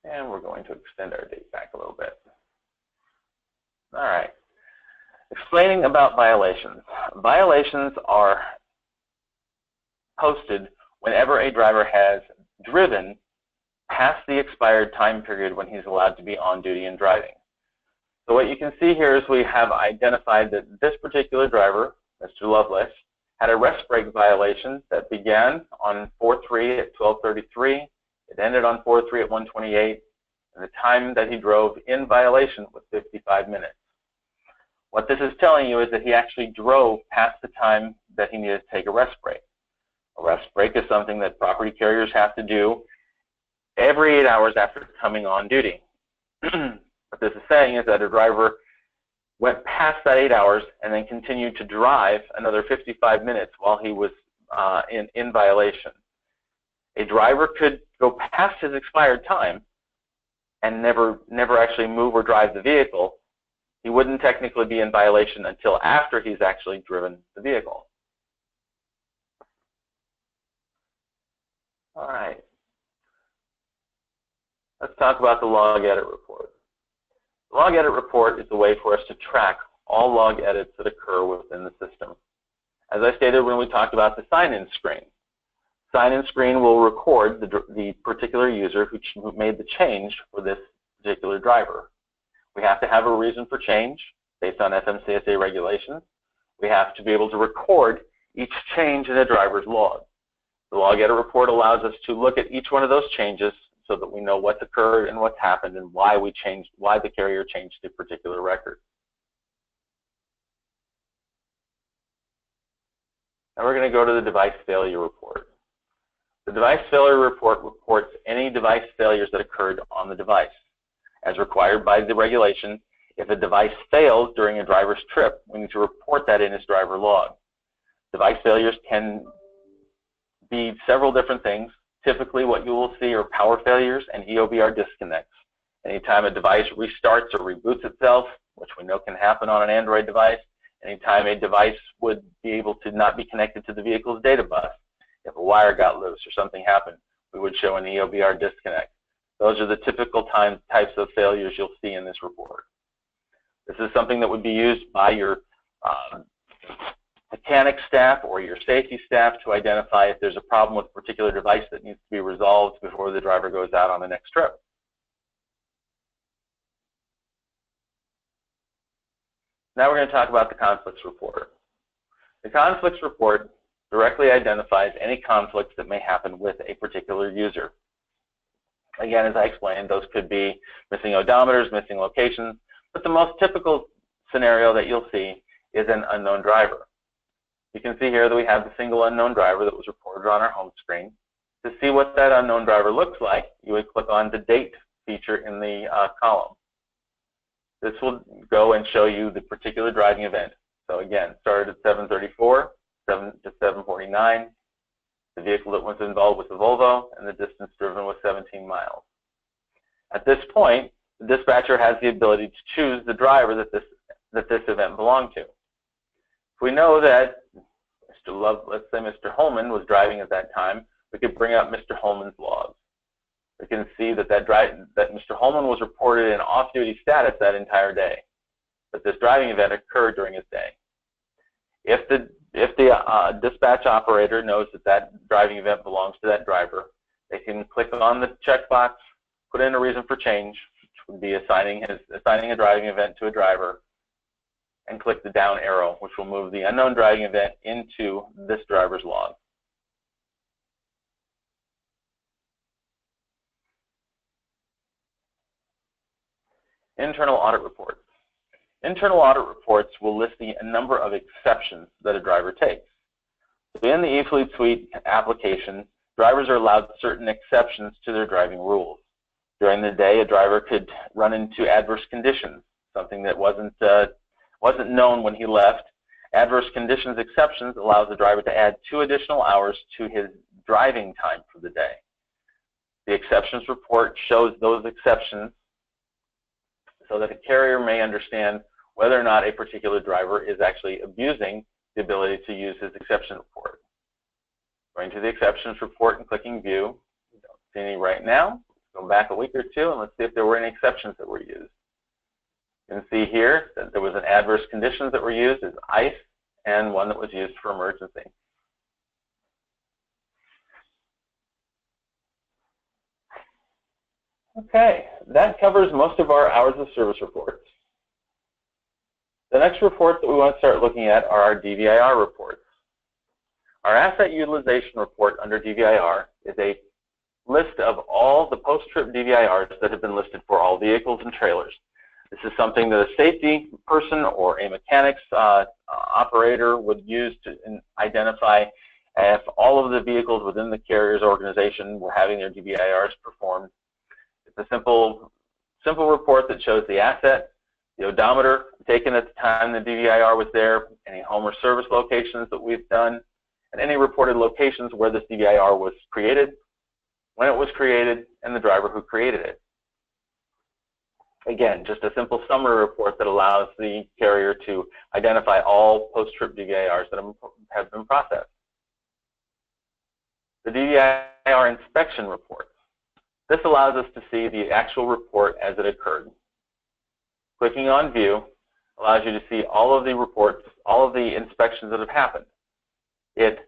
And we're going to extend our date back a little bit. All right. Explaining about violations. Violations are posted whenever a driver has driven past the expired time period when he's allowed to be on duty and driving. So what you can see here is we have identified that this particular driver, Mr. Lovelace, had a rest break violation that began on 4/3 at 12:33. It ended on 4/3 at 1:28, and the time that he drove in violation was 55 minutes. What this is telling you is that he actually drove past the time that he needed to take a rest break. A rest break is something that property carriers have to do every 8 hours after coming on duty. What this is saying is that a driver went past that 8 hours and then continued to drive another 55 minutes while he was in violation. A driver could go past his expired time and never actually move or drive the vehicle. He wouldn't technically be in violation until after he's actually driven the vehicle. All right. Let's talk about the log edit report. The log edit report is a way for us to track all log edits that occur within the system. As I stated when we talked about the sign-in screen, sign-in screen will record the particular user who made the change for this particular driver. We have to have a reason for change based on FMCSA regulations. We have to be able to record each change in a driver's log. The log edit report allows us to look at each one of those changes so that we know what's occurred and what's happened and why the carrier changed the particular record. Now we're going to go to the device failure report. The device failure report reports any device failures that occurred on the device. As required by the regulation, if a device fails during a driver's trip, we need to report that in his driver log. Device failures can be several different things. Typically, what you will see are power failures and EOBR disconnects. Anytime a device restarts or reboots itself, which we know can happen on an Android device, anytime a device would be able to not be connected to the vehicle's data bus, if a wire got loose or something happened, we would show an EOBR disconnect. Those are the typical types of failures you'll see in this report. This is something that would be used by your mechanic staff or your safety staff to identify if there's a problem with a particular device that needs to be resolved before the driver goes out on the next trip. Now we're going to talk about the conflicts report. The conflicts report directly identifies any conflicts that may happen with a particular user. Again, as I explained, those could be missing odometers, missing locations, but the most typical scenario that you'll see is an unknown driver. You can see here that we have the single unknown driver that was reported on our home screen. To see what that unknown driver looks like, you would click on the date feature in the column. This will go and show you the particular driving event. So again, started at 7:34, 7 to 7:49. The vehicle that was involved was the Volvo, and the distance driven was 17 miles. At this point, the dispatcher has the ability to choose the driver that this event belonged to. If we know that let's say Mr. Holman was driving at that time, we could bring up Mr. Holman's logs. We can see that Mr. Holman was reported in off-duty status that entire day, but this driving event occurred during his day. If the dispatch operator knows that driving event belongs to that driver, they can click on the checkbox, put in a reason for change, which would be assigning a driving event to a driver, and click the down arrow, which will move the unknown driving event into this driver's log. Internal audit reports. Internal audit reports will list a number of exceptions that a driver takes. So in the eFleet Suite application, drivers are allowed certain exceptions to their driving rules. During the day, a driver could run into adverse conditions, something that wasn't known when he left. Adverse conditions exceptions allows the driver to add 2 additional hours to his driving time for the day. The exceptions report shows those exceptions so that a carrier may understand whether or not a particular driver is actually abusing the ability to use his exception report. Going to the exceptions report and clicking view. We don't see any right now. Let's go back a week or two and let's see if there were any exceptions that were used. You can see here that there was an adverse conditions that were used as ISE and one that was used for emergency. Okay, that covers most of our hours of service reports. The next report that we want to start looking at are our DVIR reports. Our asset utilization report under DVIR is a list of all the post-trip DVIRs that have been listed for all vehicles and trailers. This is something that a safety person or a mechanics operator would use to identify if all of the vehicles within the carrier's organization were having their DVIRs performed. It's a simple report that shows the asset, the odometer taken at the time the DVIR was there, any home or service locations that we've done, and any reported locations where this DVIR was created, when it was created, and the driver who created it. Again, just a simple summary report that allows the carrier to identify all post-trip DVIRs that have been processed. The DVIR inspection report. This allows us to see the actual report as it occurred. Clicking on view allows you to see all of the reports, all of the inspections that have happened. It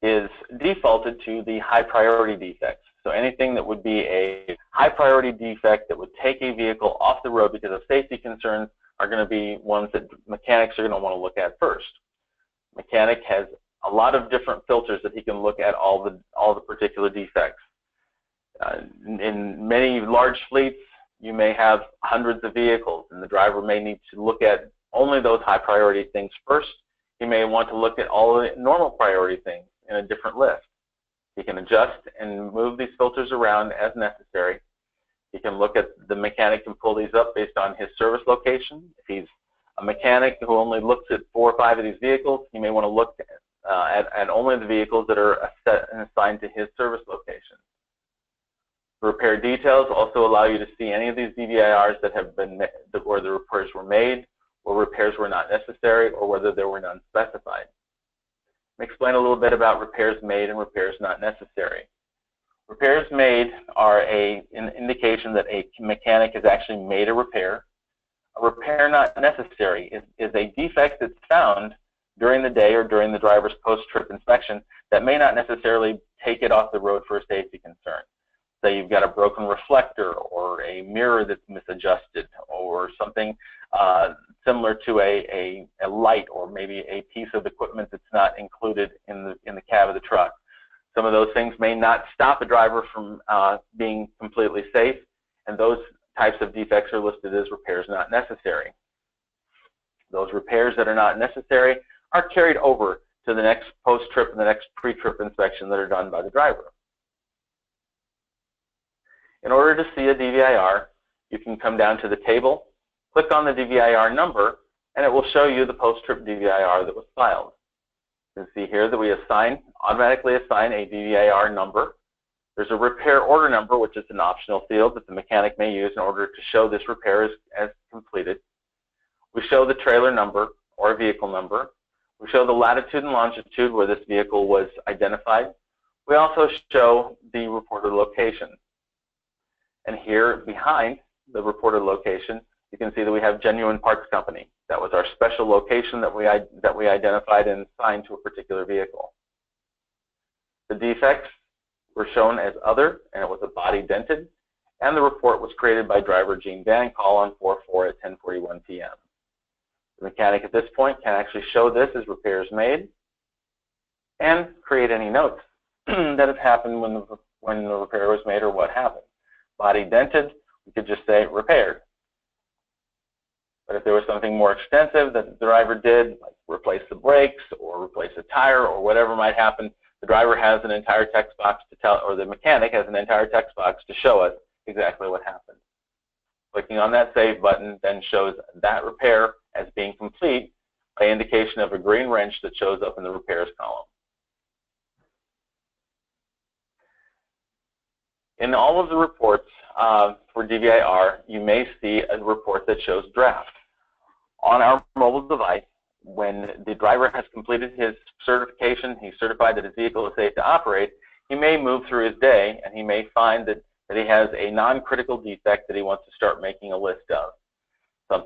is defaulted to the high priority defects. So anything that would be a high priority defect that would take a vehicle off the road because of safety concerns are going to be ones that mechanics are going to want to look at first. Mechanic has a lot of different filters that he can look at all the particular defects. In many large fleets, you may have hundreds of vehicles, and the driver may need to look at only those high priority things first. He may want to look at all the normal priority things in a different list. He can adjust and move these filters around as necessary. He can look at the mechanic and pull these up based on his service location. If he's a mechanic who only looks at 4 or 5 of these vehicles, he may want to look at only the vehicles that are set and assigned to his service location. Repair details also allow you to see any of these DVIRs that have been where the repairs were made, or repairs were not necessary, or whether there were none specified. Let me explain a little bit about repairs made and repairs not necessary. Repairs made are an indication that a mechanic has actually made a repair. A repair not necessary is a defect that's found during the day or during the driver's post-trip inspection that may not necessarily take it off the road for a safety concern. Say you've got a broken reflector or a mirror that's misadjusted or something similar to a light or maybe a piece of equipment that's not included in the cab of the truck. Some of those things may not stop a driver from being completely safe, and those types of defects are listed as repairs not necessary. Those repairs that are not necessary are carried over to the next post-trip and the next pre-trip inspection that are done by the driver. In order to see a DVIR, you can come down to the table, click on the DVIR number, and it will show you the post-trip DVIR that was filed. You can see here that we automatically assign a DVIR number. There's a repair order number, which is an optional field that the mechanic may use in order to show this repair as completed. We show the trailer number or vehicle number. We show the latitude and longitude where this vehicle was identified. We also show the reported location. And here behind the reported location, you can see that we have Genuine Parts Company. That was our special location that we identified and assigned to a particular vehicle. The defects were shown as other, and it was a body dented, and the report was created by driver Gene Van Call on 4/4 at 10:41 p.m. The mechanic at this point can actually show this as repairs made and create any notes that have happened when the repair was made or what happened. Body dented, we could just say repaired. But if there was something more extensive that the driver did, like replace the brakes or replace a tire or whatever might happen, the driver has an entire text box to tell, or the mechanic has an entire text box to show us exactly what happened. Clicking on that save button then shows that repair as being complete by indication of a green wrench that shows up in the repairs column. In all of the reports for DVIR, you may see a report that shows draft. On our mobile device, when the driver has completed his certification, he's certified that his vehicle is safe to operate, he may move through his day and he may find that he has a non-critical defect that he wants to start making a list of. Some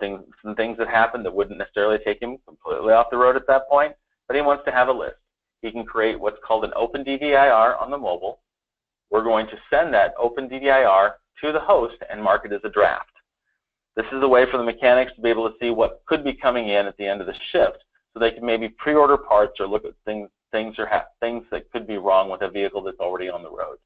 things that happen that wouldn't necessarily take him completely off the road at that point, but he wants to have a list. He can create what's called an open DVIR on the mobile. We're going to send that open DVIR to the host and mark it as a draft. This is a way for the mechanics to be able to see what could be coming in at the end of the shift, so they can maybe pre-order parts or look at things that could be wrong with a vehicle that's already on the road.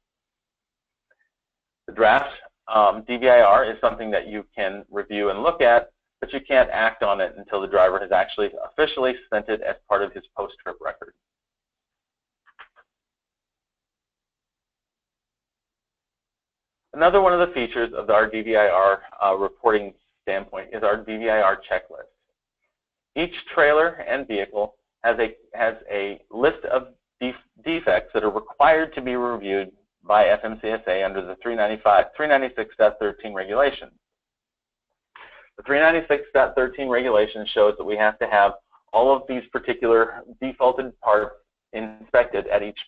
The draft DVIR is something that you can review and look at, but you can't act on it until the driver has actually officially sent it as part of his post-trip record. Another one of the features of our DVIR reporting standpoint is our DVIR checklist. Each trailer and vehicle has a list of defects that are required to be reviewed by FMCSA under the 396.13 regulation. The 396.13 regulation shows that we have to have all of these particular defaulted parts inspected at each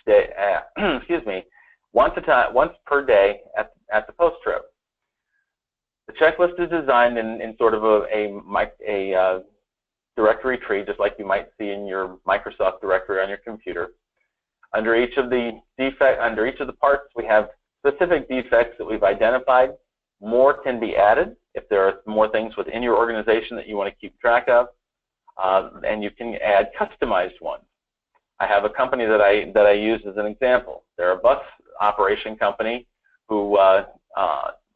day. Excuse me. Once per day at the post trip. The checklist is designed in sort of a directory tree, just like you might see in your Microsoft directory on your computer. Under each of the parts, we have specific defects that we've identified. More can be added if there are more things within your organization that you want to keep track of, and you can add customized ones. I have a company that I use as an example. They're a bus operation company who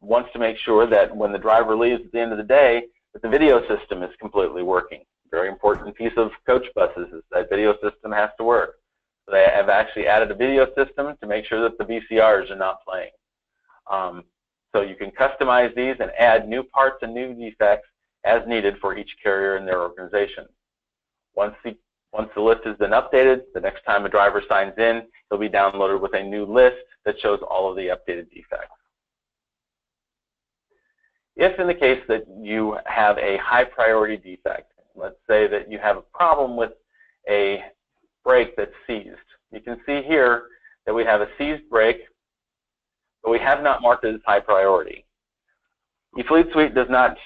wants to make sure that when the driver leaves at the end of the day, that the video system is completely working. Very important piece of coach buses is that video system has to work. So they have actually added a video system to make sure that the VCRs are not playing. So you can customize these and add new parts and new defects as needed for each carrier in their organization. Once the list has been updated, the next time a driver signs in, it'll be downloaded with a new list that shows all of the updated defects. If in the case that you have a high priority defect, let's say that you have a problem with a brake that's seized. You can see here that we have a seized brake, but we have not marked it as high priority. eFleet Suite does not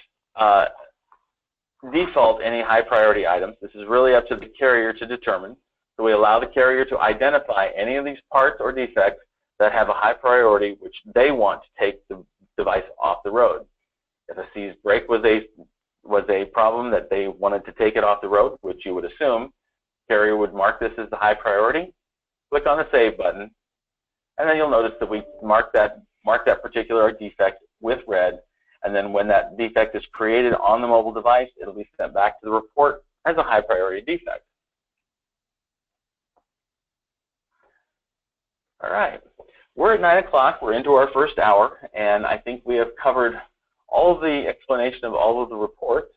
default any high priority items. This is really up to the carrier to determine. So we allow the carrier to identify any of these parts or defects that have a high priority which they want to take the device off the road. If a seized brake was a problem that they wanted to take it off the road, which you would assume, carrier would mark this as the high priority, click on the save button, and then you'll notice that we mark that particular defect with red, and then when that defect is created on the mobile device, it'll be sent back to the report as a high priority defect. All right, we're at 9 o'clock, we're into our first hour, and I think we have covered all of the explanation of all of the reports.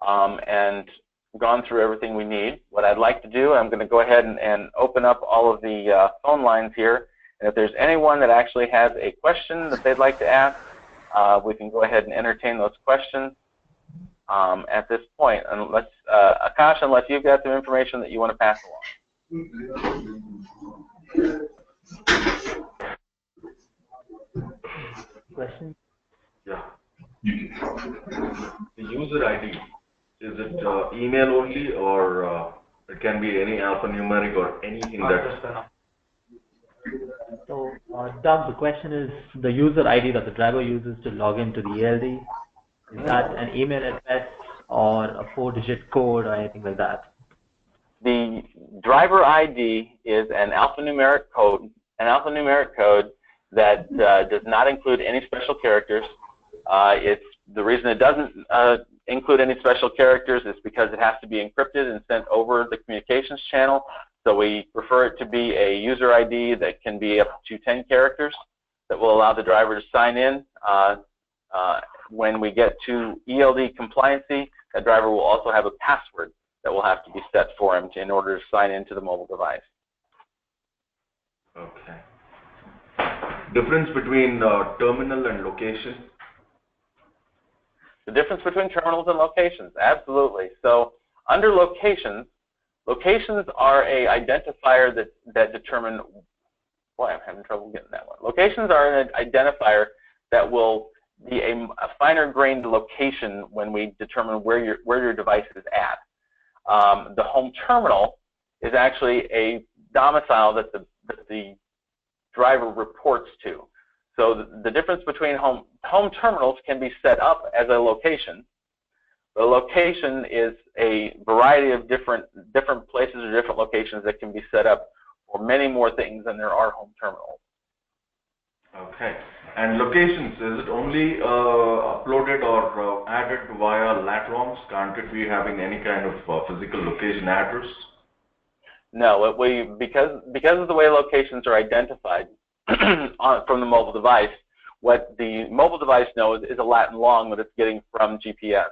and gone through everything we need. What I'd like to do, I'm going to go ahead and open up all of the phone lines here. And if there's anyone that actually has a question that they'd like to ask, we can go ahead and entertain those questions at this point. Unless, Akash, unless you've got some information that you want to pass along. Question? Yeah. The user ID, is it email only, or it can be any alphanumeric or anything that... So, Doug, the question is the user ID that the driver uses to log into the ELD. Is that an email address or a 4-digit code or anything like that? The driver ID is an alphanumeric code that does not include any special characters. It's the reason it doesn't include any special characters is because it has to be encrypted and sent over the communications channel. So we prefer it to be a user ID that can be up to 10 characters that will allow the driver to sign in. When we get to ELD compliancy, that driver will also have a password that will have to be set for him in order to sign into the mobile device. Okay. Difference between terminal and location? The difference between terminals and locations, absolutely. So under locations, locations are a identifier that determine, boy, I'm having trouble getting that one. Locations are an identifier that will be a finer grained location when we determine where your device is at. The home terminal is actually a domicile that the driver reports to. So the difference between home terminals can be set up as a location. The location is a variety of different places or different locations that can be set up for many more things than there are home terminals. Okay. And locations, is it only uploaded or added via lat-longs? Can't it be having any kind of physical location address? No, because of the way locations are identified from the mobile device, what the mobile device knows is a Latin long that it's getting from GPS.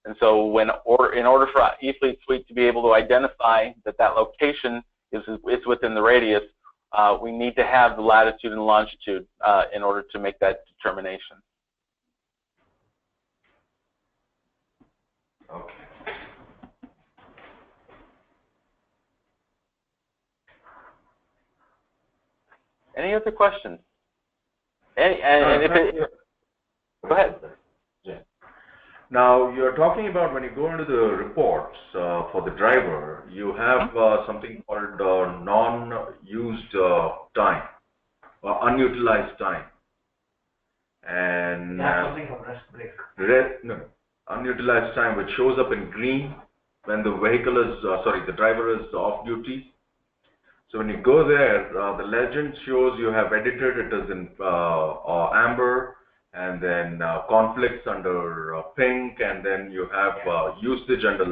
And so in order for eFleet Suite to be able to identify that location is within the radius, we need to have the latitude and longitude in order to make that determination. Okay. Any other questions? Go ahead. Yeah. Now, you're talking about when you go into the reports for the driver, you have something called non-used time or unutilized time. And something for rest break. Unutilized time, which shows up in green when the vehicle is, the driver is off duty. So when you go there, the legend shows you have edited it as in amber, and then conflicts under pink, and then you have usage under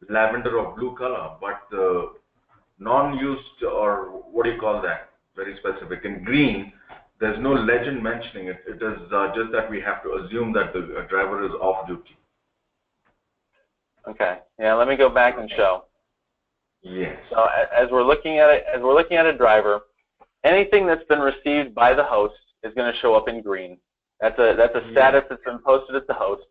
lavender or blue color. But the non-used, or what do you call that? Very specific. In green, there's no legend mentioning it. It is just that we have to assume that the driver is off duty. Okay. Yeah. Let me go back and show. Yes. So as we're looking at it, a driver, anything that's been received by the host is going to show up in green. That's a status that's been posted at the host.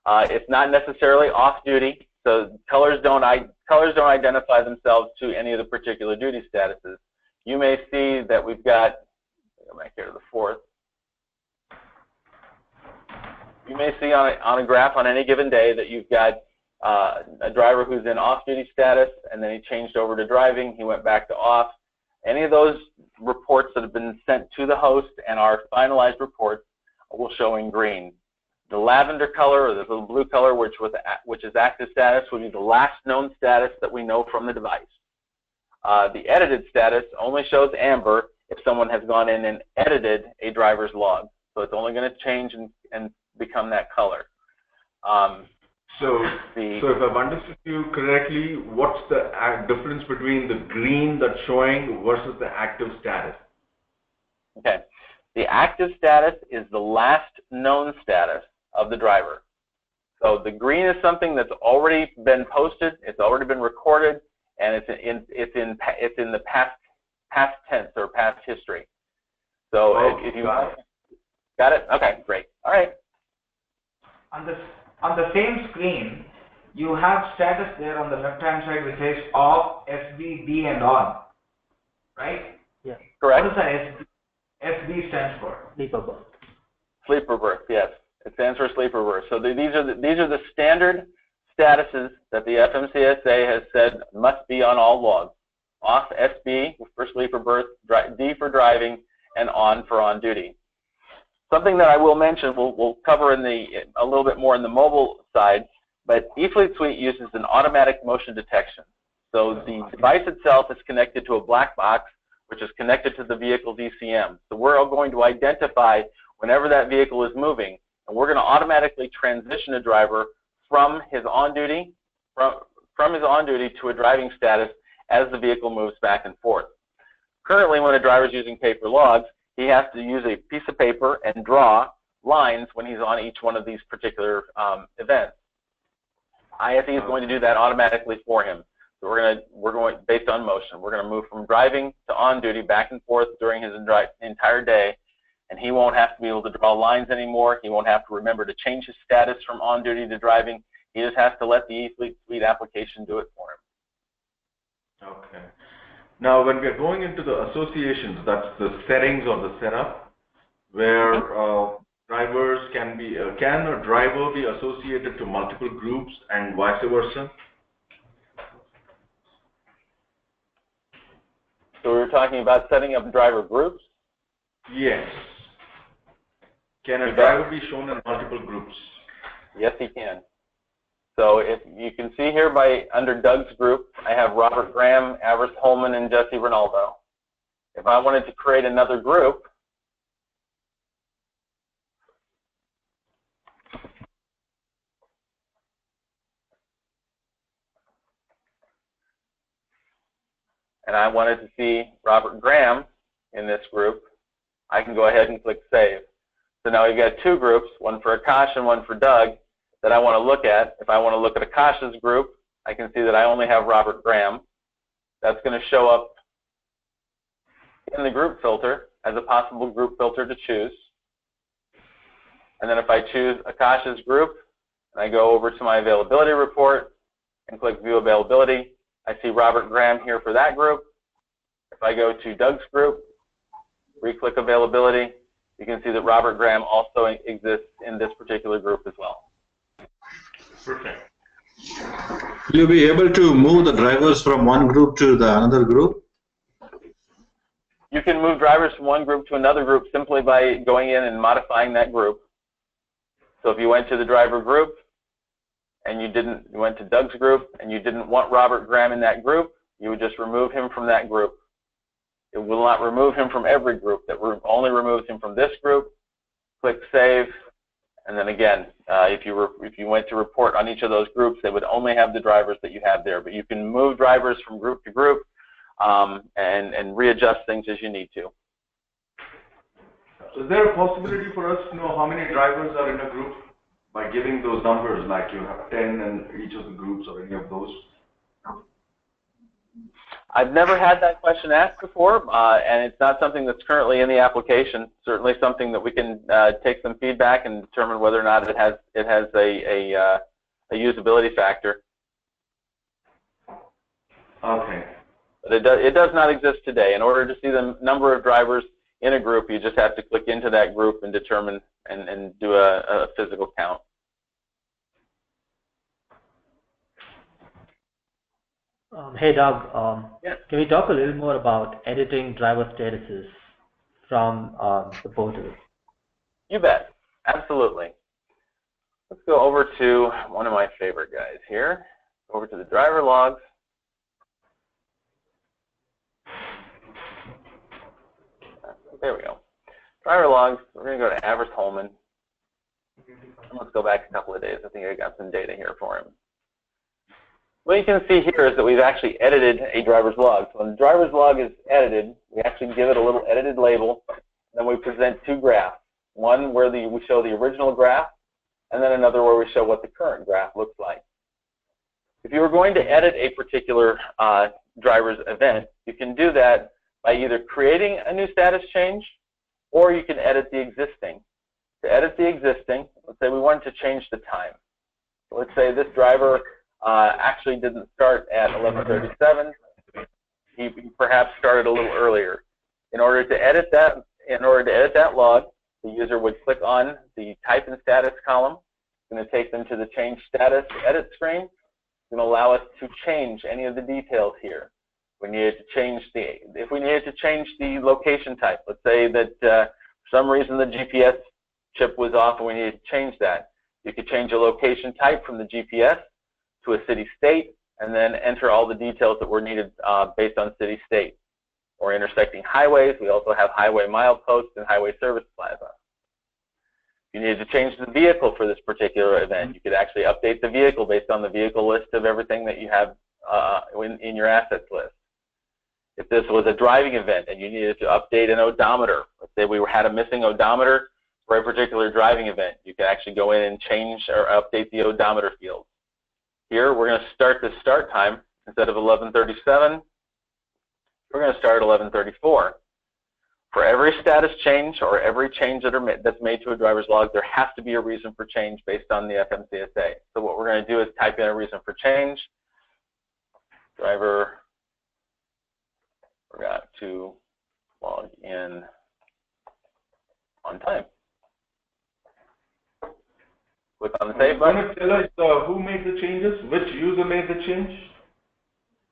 It's not necessarily off duty, so colors don't identify themselves to any of the particular duty statuses. You may see that we've got, go back here to the fourth. You may see on a graph on any given day that you've got a driver who's in off-duty status, and then he changed over to driving. He went back to off. Any of those reports that have been sent to the host and are finalized reports will show in green. The lavender color or the little blue color, which is active status, would be the last known status that we know from the device. The edited status only shows amber if someone has gone in and edited a driver's log. So it's only going to change and become that color. So if I've understood you correctly, what's the difference between the green that's showing versus the active status? Okay. The active status is the last known status of the driver. So the green is something that's already been posted, it's already been recorded, and it's in the past tense or past history. So if you got it, okay, great, all right. On the same screen, you have status there on the left-hand side which says off, SB, B, and on, right? Yeah. Correct. What does that SB stands for? Sleeper birth. Sleeper birth, yes. It stands for sleeper birth. So these are the standard statuses that the FMCSA has said must be on all logs. Off, SB for sleeper birth, D for driving, and on for on duty. Something that I will mention, we'll cover a little bit more in the mobile side, but eFleet Suite uses an automatic motion detection. So the device itself is connected to a black box, which is connected to the vehicle's ECM. So we're all going to identify whenever that vehicle is moving, and we're going to automatically transition a driver from his on-duty to a driving status as the vehicle moves back and forth. Currently, when a driver is using paper logs, he has to use a piece of paper and draw lines when he's on each one of these particular events. ISE is going to do that automatically for him. So we're going based on motion. We're going to move from driving to on duty back and forth during his entire day, and he won't have to be able to draw lines anymore. He won't have to remember to change his status from on duty to driving. He just has to let the eFleet Suite application do it for him. Okay. Now, when we are going into the associations, that's the settings or the setup, where drivers can a driver be associated to multiple groups and vice versa? So we were talking about setting up driver groups? Yes. Can a driver be shown in multiple groups? Yes, he can. So if you can see here under Doug's group, I have Robert Graham, Avers Holman, and Jesse Ronaldo. If I wanted to create another group, and I wanted to see Robert Graham in this group, I can go ahead and click Save. So now we've got two groups, one for Akash and one for Doug, that I want to look at. If I want to look at Akash's group, I can see that I only have Robert Graham. That's going to show up in the group filter as a possible group filter to choose. And then if I choose Akash's group, and I go over to my availability report and click View Availability, I see Robert Graham here for that group. If I go to Doug's group, re-click Availability, you can see that Robert Graham also exists in this particular group as well. Perfect. Will you be able to move the drivers from one group to the another group? You can move drivers from one group to another group simply by going in and modifying that group. So if you went to the driver group and you went to Doug's group and you didn't want Robert Graham in that group, you would just remove him from that group. It will not remove him from every group. That only removes him from this group. Click Save. And then again, if you went to report on each of those groups, they would only have the drivers that you have there. But you can move drivers from group to group and readjust things as you need to. Is there a possibility for us to know how many drivers are in a group by giving those numbers, like you have 10 in each of the groups or any of those? I've never had that question asked before, and it's not something that's currently in the application. Certainly something that we can take some feedback and determine whether or not it has a usability factor. Okay. But it does not exist today. In order to see the number of drivers in a group, you just have to click into that group and determine and do a physical count. Hey Doug, Yes. Can we talk a little more about editing driver statuses from the portal? You bet. Absolutely. Let's go over to one of my favorite guys here. Over to the driver logs. There we go. Driver logs. We're going to go to Avers Holman. And let's go back a couple of days. I think I got some data here for him. What you can see here is that we've actually edited a driver's log. So when the driver's log is edited, we actually give it a little edited label, and then we present two graphs. One where we show the original graph, and then another where we show what the current graph looks like. If you were going to edit a particular driver's event, you can do that by either creating a new status change, or you can edit the existing. To edit the existing, let's say we wanted to change the time. So let's say this driver actually didn't start at 11:37. He perhaps started a little earlier. In order to edit that log, the user would click on the type and status column. It's going to take them to the change status edit screen. It's going to allow us to change any of the details here. If we needed to change the location type, let's say that for some reason the GPS chip was off and we needed to change that. You could change a location type from the GPS to a city-state and then enter all the details that were needed based on city-state. Or intersecting highways, we also have highway mileposts and highway service plaza. If you needed to change the vehicle for this particular event, you could actually update the vehicle based on the vehicle list of everything that you have in your assets list. If this was a driving event and you needed to update an odometer, let's say we had a missing odometer for a particular driving event, you can actually go in and change or update the odometer field. Here, we're going to start the start time. Instead of 11:37, we're going to start at 11:34. For every status change or every change that's made to a driver's log, there has to be a reason for change based on the FMCSA. So what we're going to do is type in a reason for change. Driver forgot to log in on time. Click on the save button. Can you tell us who made the changes? Which user made the change?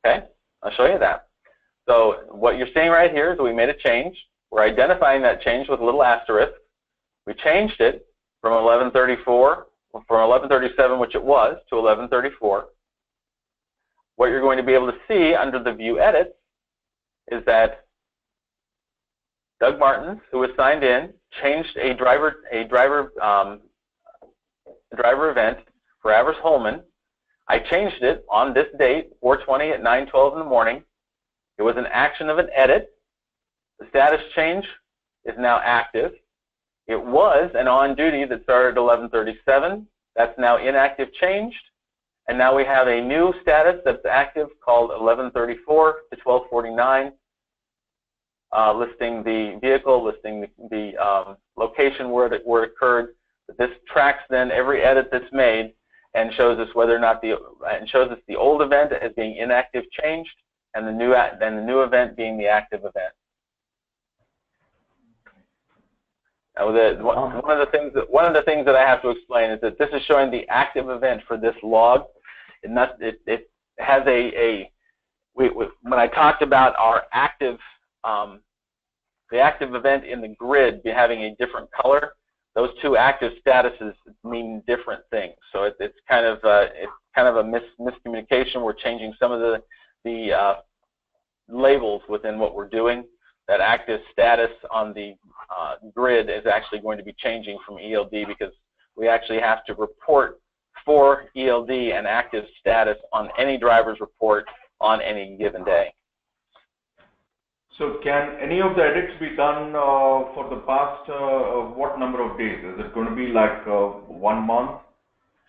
Okay, I'll show you that. So what you're seeing right here is we made a change. We're identifying that change with a little asterisk. We changed it from 11:37, which it was, to 11:34. What you're going to be able to see under the View Edits is that Doug Martins, who was signed in, changed a driver event for Avers Holman. I changed it on this date, 4/20 at 9:12 in the morning. It was an action of an edit. The status change is now active. It was an on duty that started at 11:37. That's now inactive changed. And now we have a new status that's active called 11:34 to 12:49, listing the vehicle, listing the location where it occurred. This tracks then every edit that's made and shows us whether or not the old event as being inactive changed and the new event being the active event. Now, one of the things that I have to explain is that this is showing the active event for this log. It has when I talked about our active, the active event in the grid having a different color, those two active statuses mean different things. So it's kind of a miscommunication. We're changing some of the labels within what we're doing. That active status on the grid is actually going to be changing from ELD because we actually have to report for ELD an active status on any driver's report on any given day. So can any of the edits be done for the past what number of days? Is it going to be like 1 month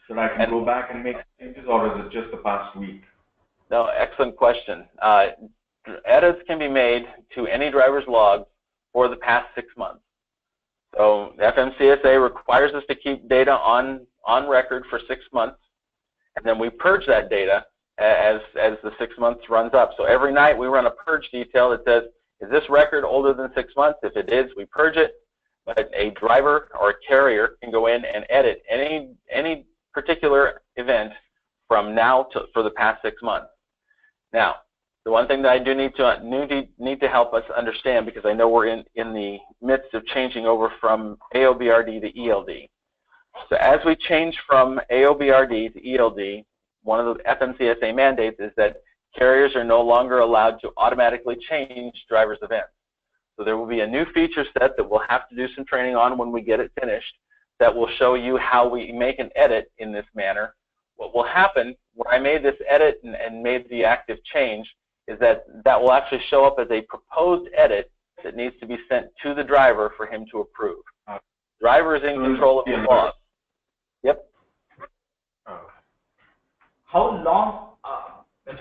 that I can go back and make changes, or is it just the past week? No, excellent question. Edits can be made to any driver's log for the past 6 months. So the FMCSA requires us to keep data on record for 6 months, and then we purge that data as the 6 months runs up. So every night we run a purge detail that says, is this record older than 6 months? If it is, we purge it. But a driver or a carrier can go in and edit any particular event from now for the past 6 months. Now, the one thing that I do need to help us understand, because I know we're in the midst of changing over from AOBRD to ELD. So as we change from AOBRD to ELD, one of the FMCSA mandates is that carriers are no longer allowed to automatically change driver's events. So there will be a new feature set that we'll have to do some training on when we get it finished that will show you how we make an edit in this manner. What will happen when I made this edit and made the active change is that will actually show up as a proposed edit that needs to be sent to the driver for him to approve. Driver is in control of the log. Yep. how long,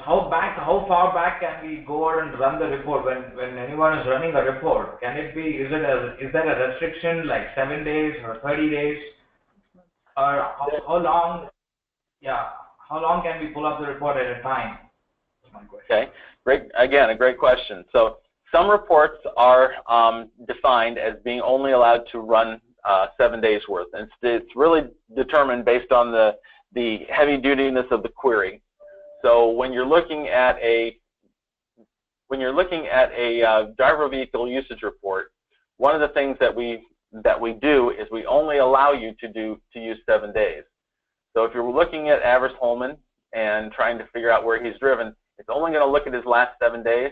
how far back can we go out and run the report when anyone is running a report? Can it be, is there a restriction like 7 days or 30 days? Or how long, yeah, how long can we pull up the report at a time? That's my question. Okay, great. Again, a great question. So some reports are defined as being only allowed to run 7 days worth. And it's really determined based on the heavy dutiness of the query. So when you're looking at a driver vehicle usage report, one of the things that we do is we only allow you to use 7 days. So if you're looking at Avers Holman and trying to figure out where he's driven, it's only going to look at his last 7 days.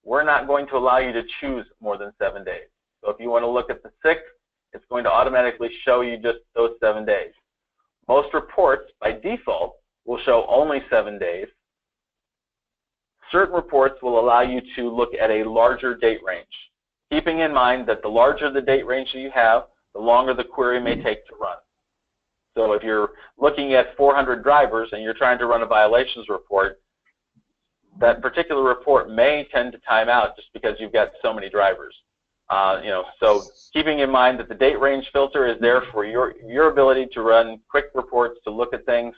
We're not going to allow you to choose more than 7 days. So if you want to look at the 6th, it's going to automatically show you just those 7 days. Most reports, by default, will show only 7 days. Certain reports will allow you to look at a larger date range, keeping in mind that the larger the date range that you have, the longer the query may take to run. So if you're looking at 400 drivers and you're trying to run a violations report, that particular report may tend to time out just because you've got so many drivers. So keeping in mind that the date range filter is there for your ability to run quick reports, to look at things.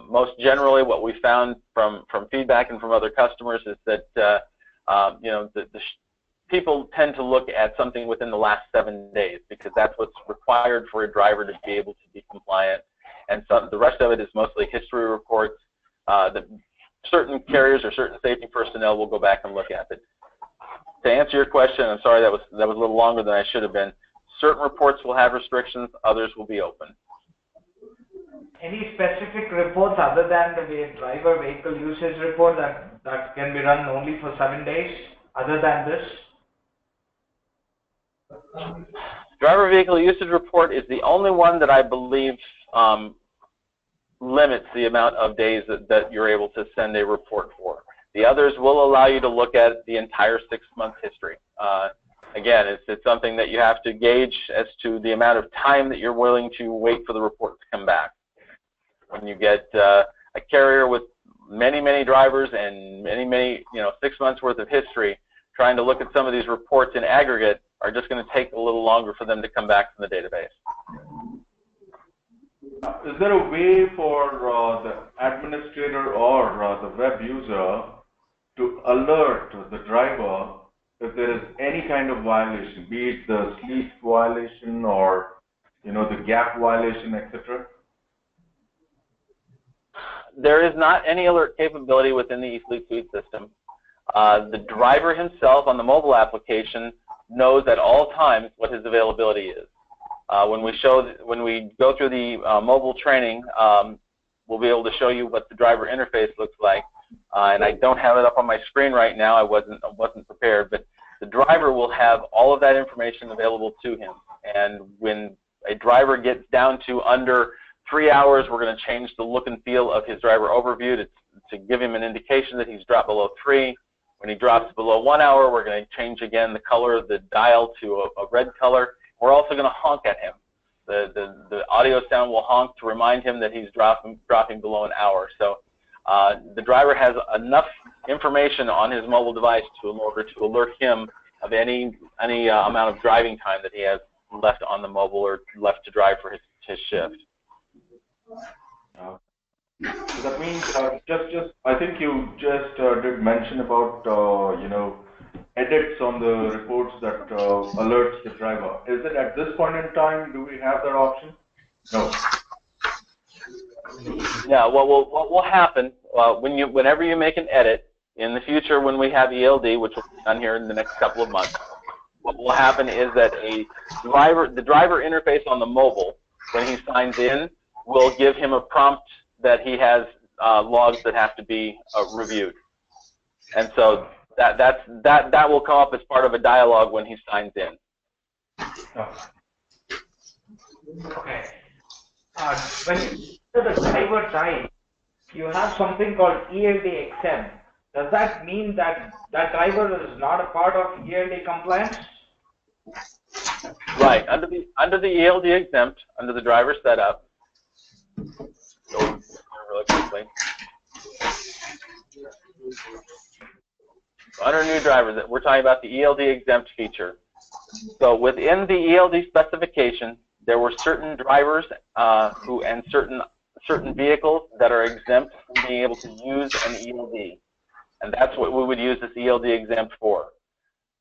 Most generally, what we found from feedback and from other customers is that people tend to look at something within the last 7 days because that's what's required for a driver to be able to be compliant. And so the rest of it is mostly history reports that certain carriers or certain safety personnel will go back and look at. But to answer your question, I'm sorry that was a little longer than I should have been. Certain reports will have restrictions, others will be open. Any specific reports other than the driver vehicle usage report that can be run only for 7 days, other than this? Driver vehicle usage report is the only one that I believe limits the amount of days that you're able to send a report for. The others will allow you to look at the entire 6-month history. Again, it's something that you have to gauge as to the amount of time that you're willing to wait for the report to come back. When you get a carrier with many drivers and many 6 months worth of history, trying to look at some of these reports in aggregate are just going to take a little longer for them to come back from the database. Is there a way for the administrator or the web user to alert the driver if there is any kind of violation, be it the sleep violation or the gap violation, etc.? There is not any alert capability within the eFleet Suite system. The driver himself on the mobile application knows at all times what his availability is. When we go through the mobile training, we'll be able to show you what the driver interface looks like. And I don't have it up on my screen right now. I wasn't prepared, but the driver will have all of that information available to him. And when a driver gets down to under 3 hours, we're going to change the look and feel of his driver overview to give him an indication that he's dropped below 3. When he drops below 1 hour, we're going to change again the color of the dial to a red color. We're also going to honk at him. The audio sound will honk to remind him that he's dropping below an hour. So the driver has enough information on his mobile device in order to alert him of any amount of driving time that he has left on the mobile or left to drive for his shift. So that means I think you just did mention about edits on the reports that alerts the driver. Is it at this point in time, do we have that option? No. Yeah, well, what will happen whenever you make an edit in the future when we have ELD, which will be done here in the next couple of months, what will happen is that the driver interface on the mobile, when he signs in, will give him a prompt that he has logs that have to be reviewed. And so that will come up as part of a dialogue when he signs in. Okay. When you do the driver time, you have something called ELD exempt. Does that mean that that driver is not a part of ELD compliance? Right. Under the ELD exempt, under the driver setup, really quickly. Under new drivers, we're talking about the ELD exempt feature. So within the ELD specification, there were certain drivers and certain vehicles that are exempt from being able to use an ELD, and that's what we would use this ELD exempt for.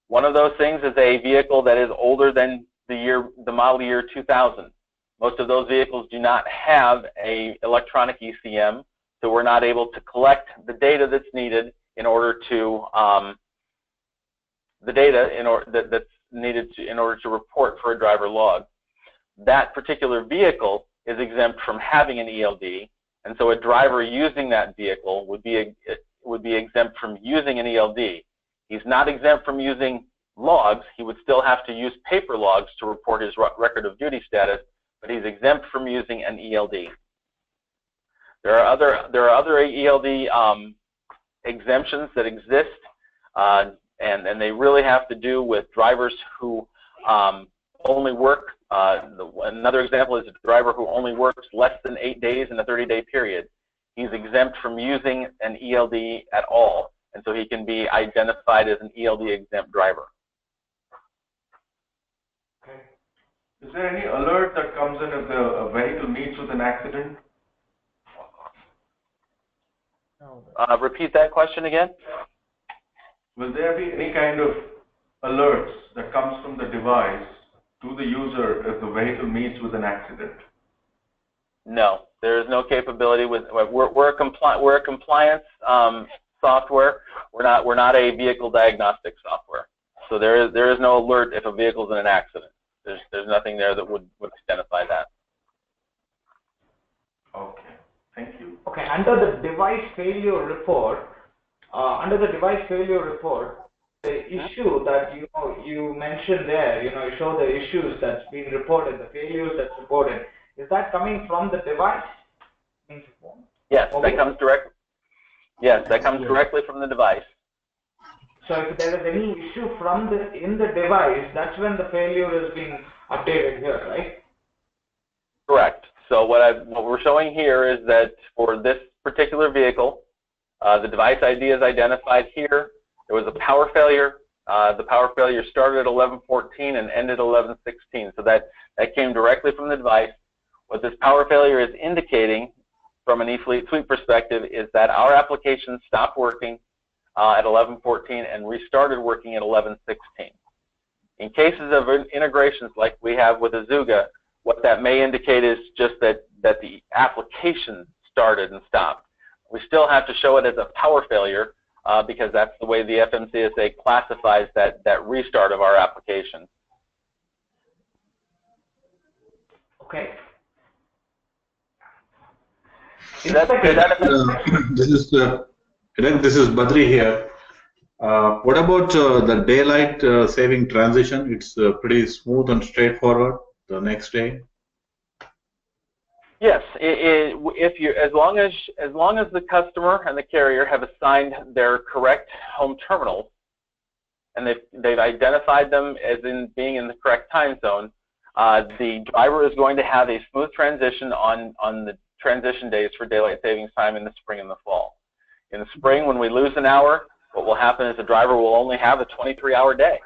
One of those things is a vehicle that is older than the model year 2000. Most of those vehicles do not have a electronic ECM, so we're not able to collect the data that's needed in order to that's needed in order to report for a driver log. That particular vehicle is exempt from having an ELD, and so a driver using that vehicle would be exempt from using an ELD. He's not exempt from using logs. He would still have to use paper logs to report his record of duty status, but he's exempt from using an ELD. There are other ELD exemptions that exist, and they really have to do with drivers who only work. Another example is a driver who only works less than 8 days in a 30-day period. He's exempt from using an ELD at all, and so he can be identified as an ELD exempt driver. Okay. Is there any alert that comes in if the vehicle meets with an accident? Repeat that question again. Will there be any kind of alerts that comes from the device to the user if the vehicle meets with an accident? No, there is no capability with. We're a compliance software. We're not a vehicle diagnostic software. So there is no alert if a vehicle's in an accident. There's nothing there that would identify that. Okay, thank you. Okay, under the device failure report, the issue that you mentioned there, you show the issues that's been reported, the failures that's reported. Is that coming from the device? Yes, that comes directly. Yes, that comes directly from the device. So if there is any issue in the device, that's when the failure is being updated here, right? Correct. So what we're showing here is that for this particular vehicle, the device ID is identified here. There was a power failure. The power failure started at 11:14 and ended at 11:16. So that came directly from the device. What this power failure is indicating from an eFleet Suite perspective is that our application stopped working at 11:14 and restarted working at 11:16. In cases of integrations like we have with Azuga, what that may indicate is just that the application started and stopped. We still have to show it as a power failure because that's the way the FMCSA classifies that restart of our application. Okay. This is Badri here. What about the daylight saving transition? It's pretty smooth and straightforward the next day. Yes, as long as the customer and the carrier have assigned their correct home terminals, and they've identified them as in being in the correct time zone, the driver is going to have a smooth transition on the transition days for daylight savings time in the spring and the fall. In the spring, when we lose an hour, what will happen is the driver will only have a 23-hour day,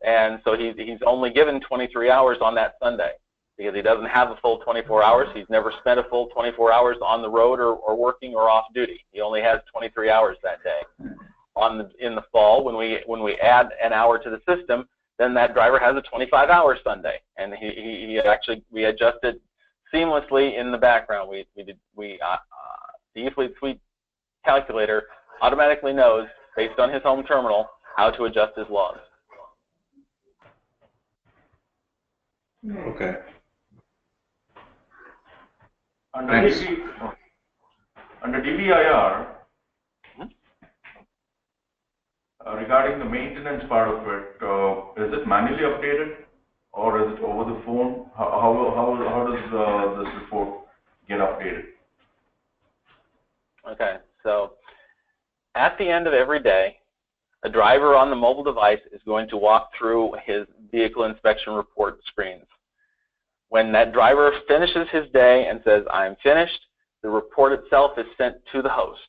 and so he's only given 23 hours on that Sunday. Because he doesn't have a full 24 hours. He's never spent a full 24 hours on the road or working or off duty. He only has 23 hours that day. In the fall, when we add an hour to the system, then that driver has a 25-hour Sunday, and we adjusted seamlessly in the background. The eFleet Suite calculator automatically knows, based on his home terminal, how to adjust his logs. Okay. Under DVIR, regarding the maintenance part of it, is it manually updated or is it over the phone? How does this report get updated? Okay, so at the end of every day, a driver on the mobile device is going to walk through his vehicle inspection report screens. When that driver finishes his day and says, "I'm finished," the report itself is sent to the host.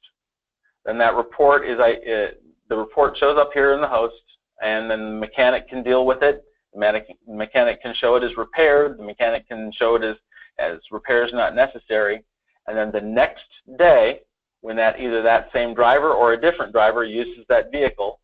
Then that report is the report shows up here in the host, and then the mechanic can deal with it. The mechanic can show it as repaired. The mechanic can show it as repairs not necessary. And then the next day, when either that same driver or a different driver uses that vehicle,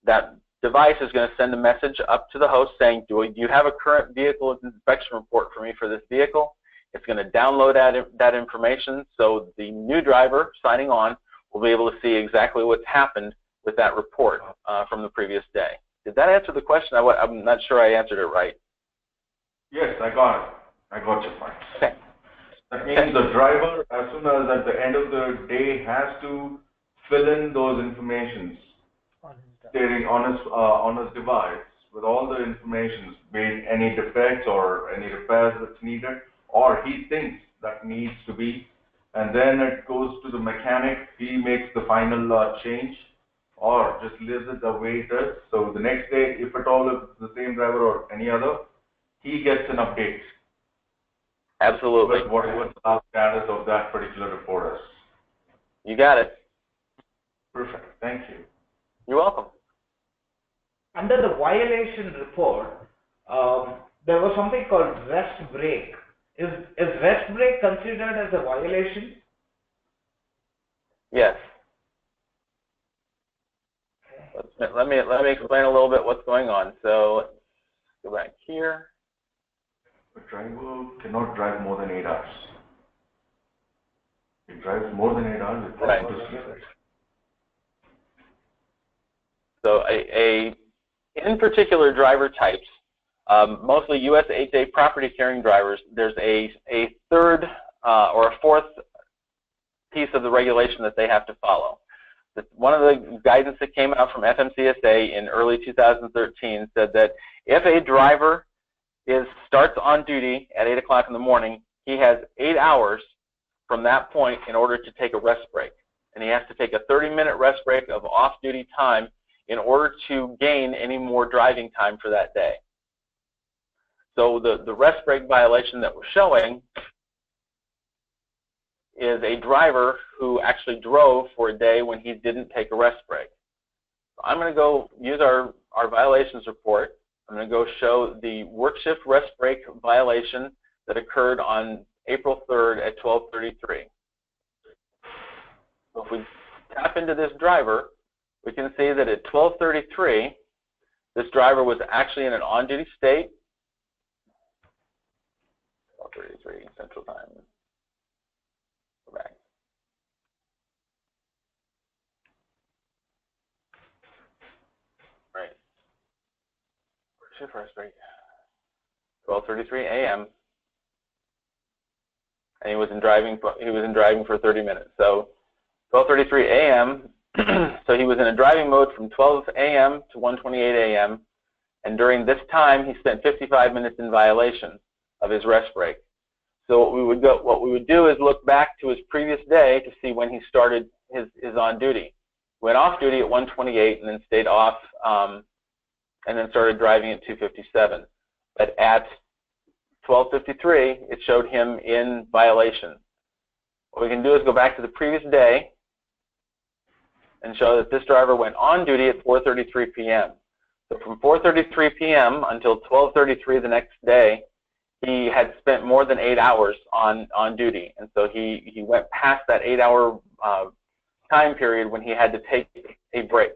that device is going to send a message up to the host saying, do you have a current vehicle inspection report for me for this vehicle? It's going to download that information, so the new driver signing on will be able to see exactly what's happened with that report from the previous day. Did that answer the question? I'm not sure I answered it right. Yes, I got it. I got your point. Okay. That means the driver, as soon as at the end of the day, has to fill in those informations stating on his device with all the information, be it any defects or any repairs that's needed, or he thinks that needs to be, and then it goes to the mechanic. He makes the final change, or just leaves it the way it is. So the next day, if at all it's the same driver or any other, he gets an update. Absolutely. With whatever the status of that particular report is. You got it. Perfect. Thank you. You're welcome. Under the violation report, there was something called rest break. Is rest break considered as a violation? Yes. Let me explain a little bit what's going on. So let's go back here. A driver cannot drive more than 8 hours. If he drives more than 8 hours, it's right. So in particular driver types, mostly U.S. 8A property carrying drivers, there's a third or a fourth piece of the regulation that they have to follow. One of the guidance that came out from FMCSA in early 2013 said that if a driver starts on duty at 8 o'clock in the morning, he has 8 hours from that point in order to take a rest break. And he has to take a 30-minute rest break of off-duty time in order to gain any more driving time for that day. So the rest break violation that we're showing is a driver who actually drove for a day when he didn't take a rest break. So I'm going to go use our violations report. I'm going to go show the work shift rest break violation that occurred on April 3rd at 12:33. So if we tap into this driver, we can see that at 12:33, this driver was actually in an on-duty state. 12:33 Central Time. Go back. Right. Shift rest break. 12:33 a.m. and he was in driving for 30 minutes. So 12:33 a.m. So he was in a driving mode from 12 a.m. to 1:28 a.m. and during this time he spent 55 minutes in violation of his rest break. So what we would do is look back to his previous day to see when he started his on duty. Went off duty at 1:28 and then stayed off and then started driving at 2:57. But at 12:53, it showed him in violation. What we can do is go back to the previous day and show that this driver went on duty at 4:33 p.m. So from 4:33 p.m. until 12:33 the next day, he had spent more than 8 hours on duty, and so he went past that 8-hour time period when he had to take a break.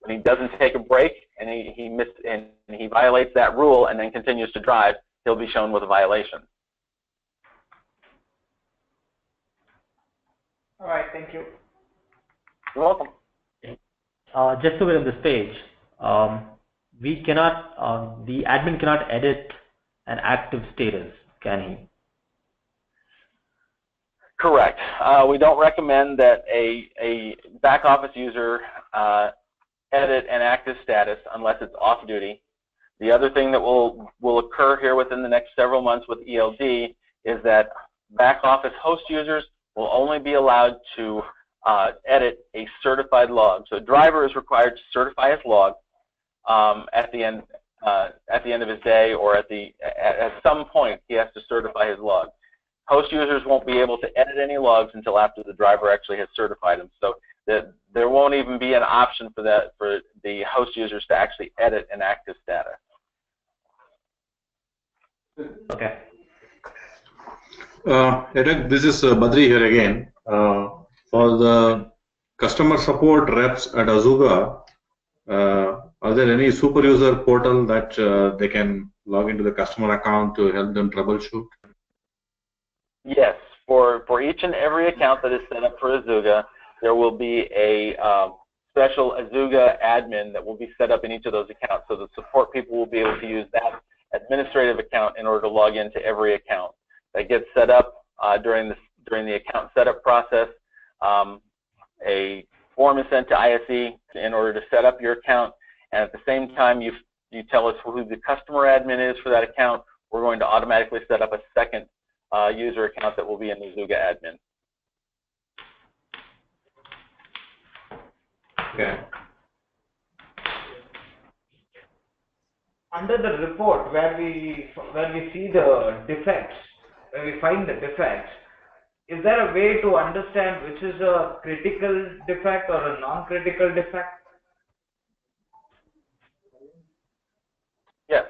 When he doesn't take a break and he violates that rule and then continues to drive, he'll be shown with a violation. All right, thank you. You're welcome. Just to get on this page, we cannot, the admin cannot edit an active status, can he? Correct. We don't recommend that a back office user edit an active status unless it's off duty. The other thing that will occur here within the next several months with ELD is that back office host users will only be allowed to edit a certified log. So a driver is required to certify his log at the end of his day, or at some point he has to certify his log. host users won't be able to edit any logs until after the driver actually has certified them. So that there won't even be an option for that for the host users to actually edit an active status. Okay. Edek, this is Badri here again. For the customer support reps at Azuga, are there any super user portal that they can log into the customer account to help them troubleshoot? Yes, for each and every account that is set up for Azuga, there will be a special Azuga admin that will be set up in each of those accounts. So the support people will be able to use that administrative account in order to log into every account. That gets set up during the account setup process. A form is sent to ISE in order to set up your account, and at the same time you tell us who the customer admin is for that account. We're going to automatically set up a second user account that will be an Azuga admin. Okay. Under the report where we see the defects, where we find the defects, is there a way to understand which is a critical defect or a non-critical defect? Yes.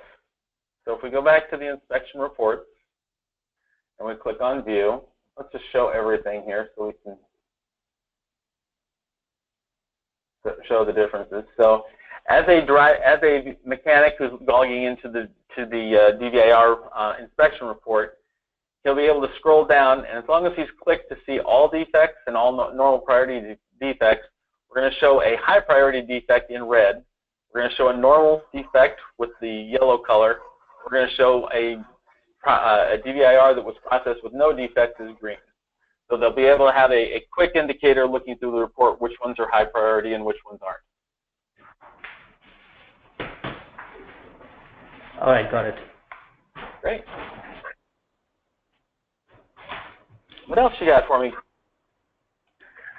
So if we go back to the inspection report and we click on view, let's just show everything here so we can show the differences. So as a mechanic who's logging into the DVIR inspection report, he'll be able to scroll down, and as long as he's clicked to see all defects and all normal priority defects, we're going to show a high priority defect in red. We're going to show a normal defect with the yellow color. We're going to show a DVIR that was processed with no defects is green. So they'll be able to have a quick indicator looking through the report which ones are high priority and which ones aren't. All right, got it. Great. What else you got for me?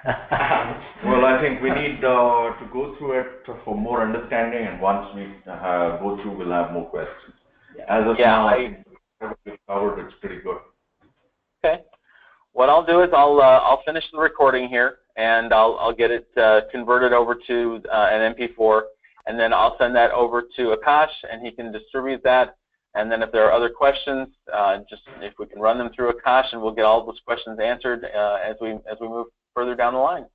Well, I think we need to go through it for more understanding, and once we go through, we'll have more questions. As of now, I think everything covered, it's pretty good. Okay. What I'll do is I'll finish the recording here, and I'll get it converted over to an MP4, and then I'll send that over to Akash, and he can distribute that. And then if there are other questions, just if we can run them through Akash, and we'll get all those questions answered as we move further down the line.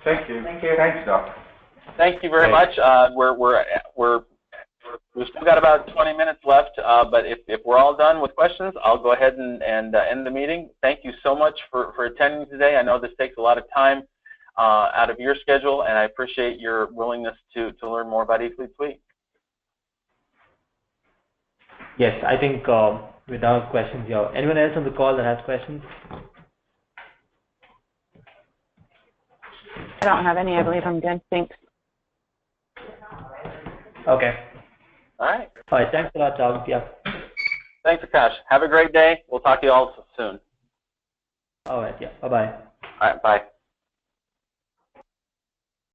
Thank you. Thank you. Thanks, Doc. Thank you very much. We've still got about 20 minutes left, but if we're all done with questions, I'll go ahead and end the meeting. Thank you so much for attending today. I know this takes a lot of time out of your schedule, and I appreciate your willingness to learn more about eFleet Suite. Yes, I think without questions here. Anyone else on the call that has questions? I don't have any. I believe I'm good. Thanks. Okay. All right. All right. Thanks a lot, Doug. Yeah. Thanks, Akash. Have a great day. We'll talk to you all soon. All right. Yeah. Bye-bye. All right. Bye.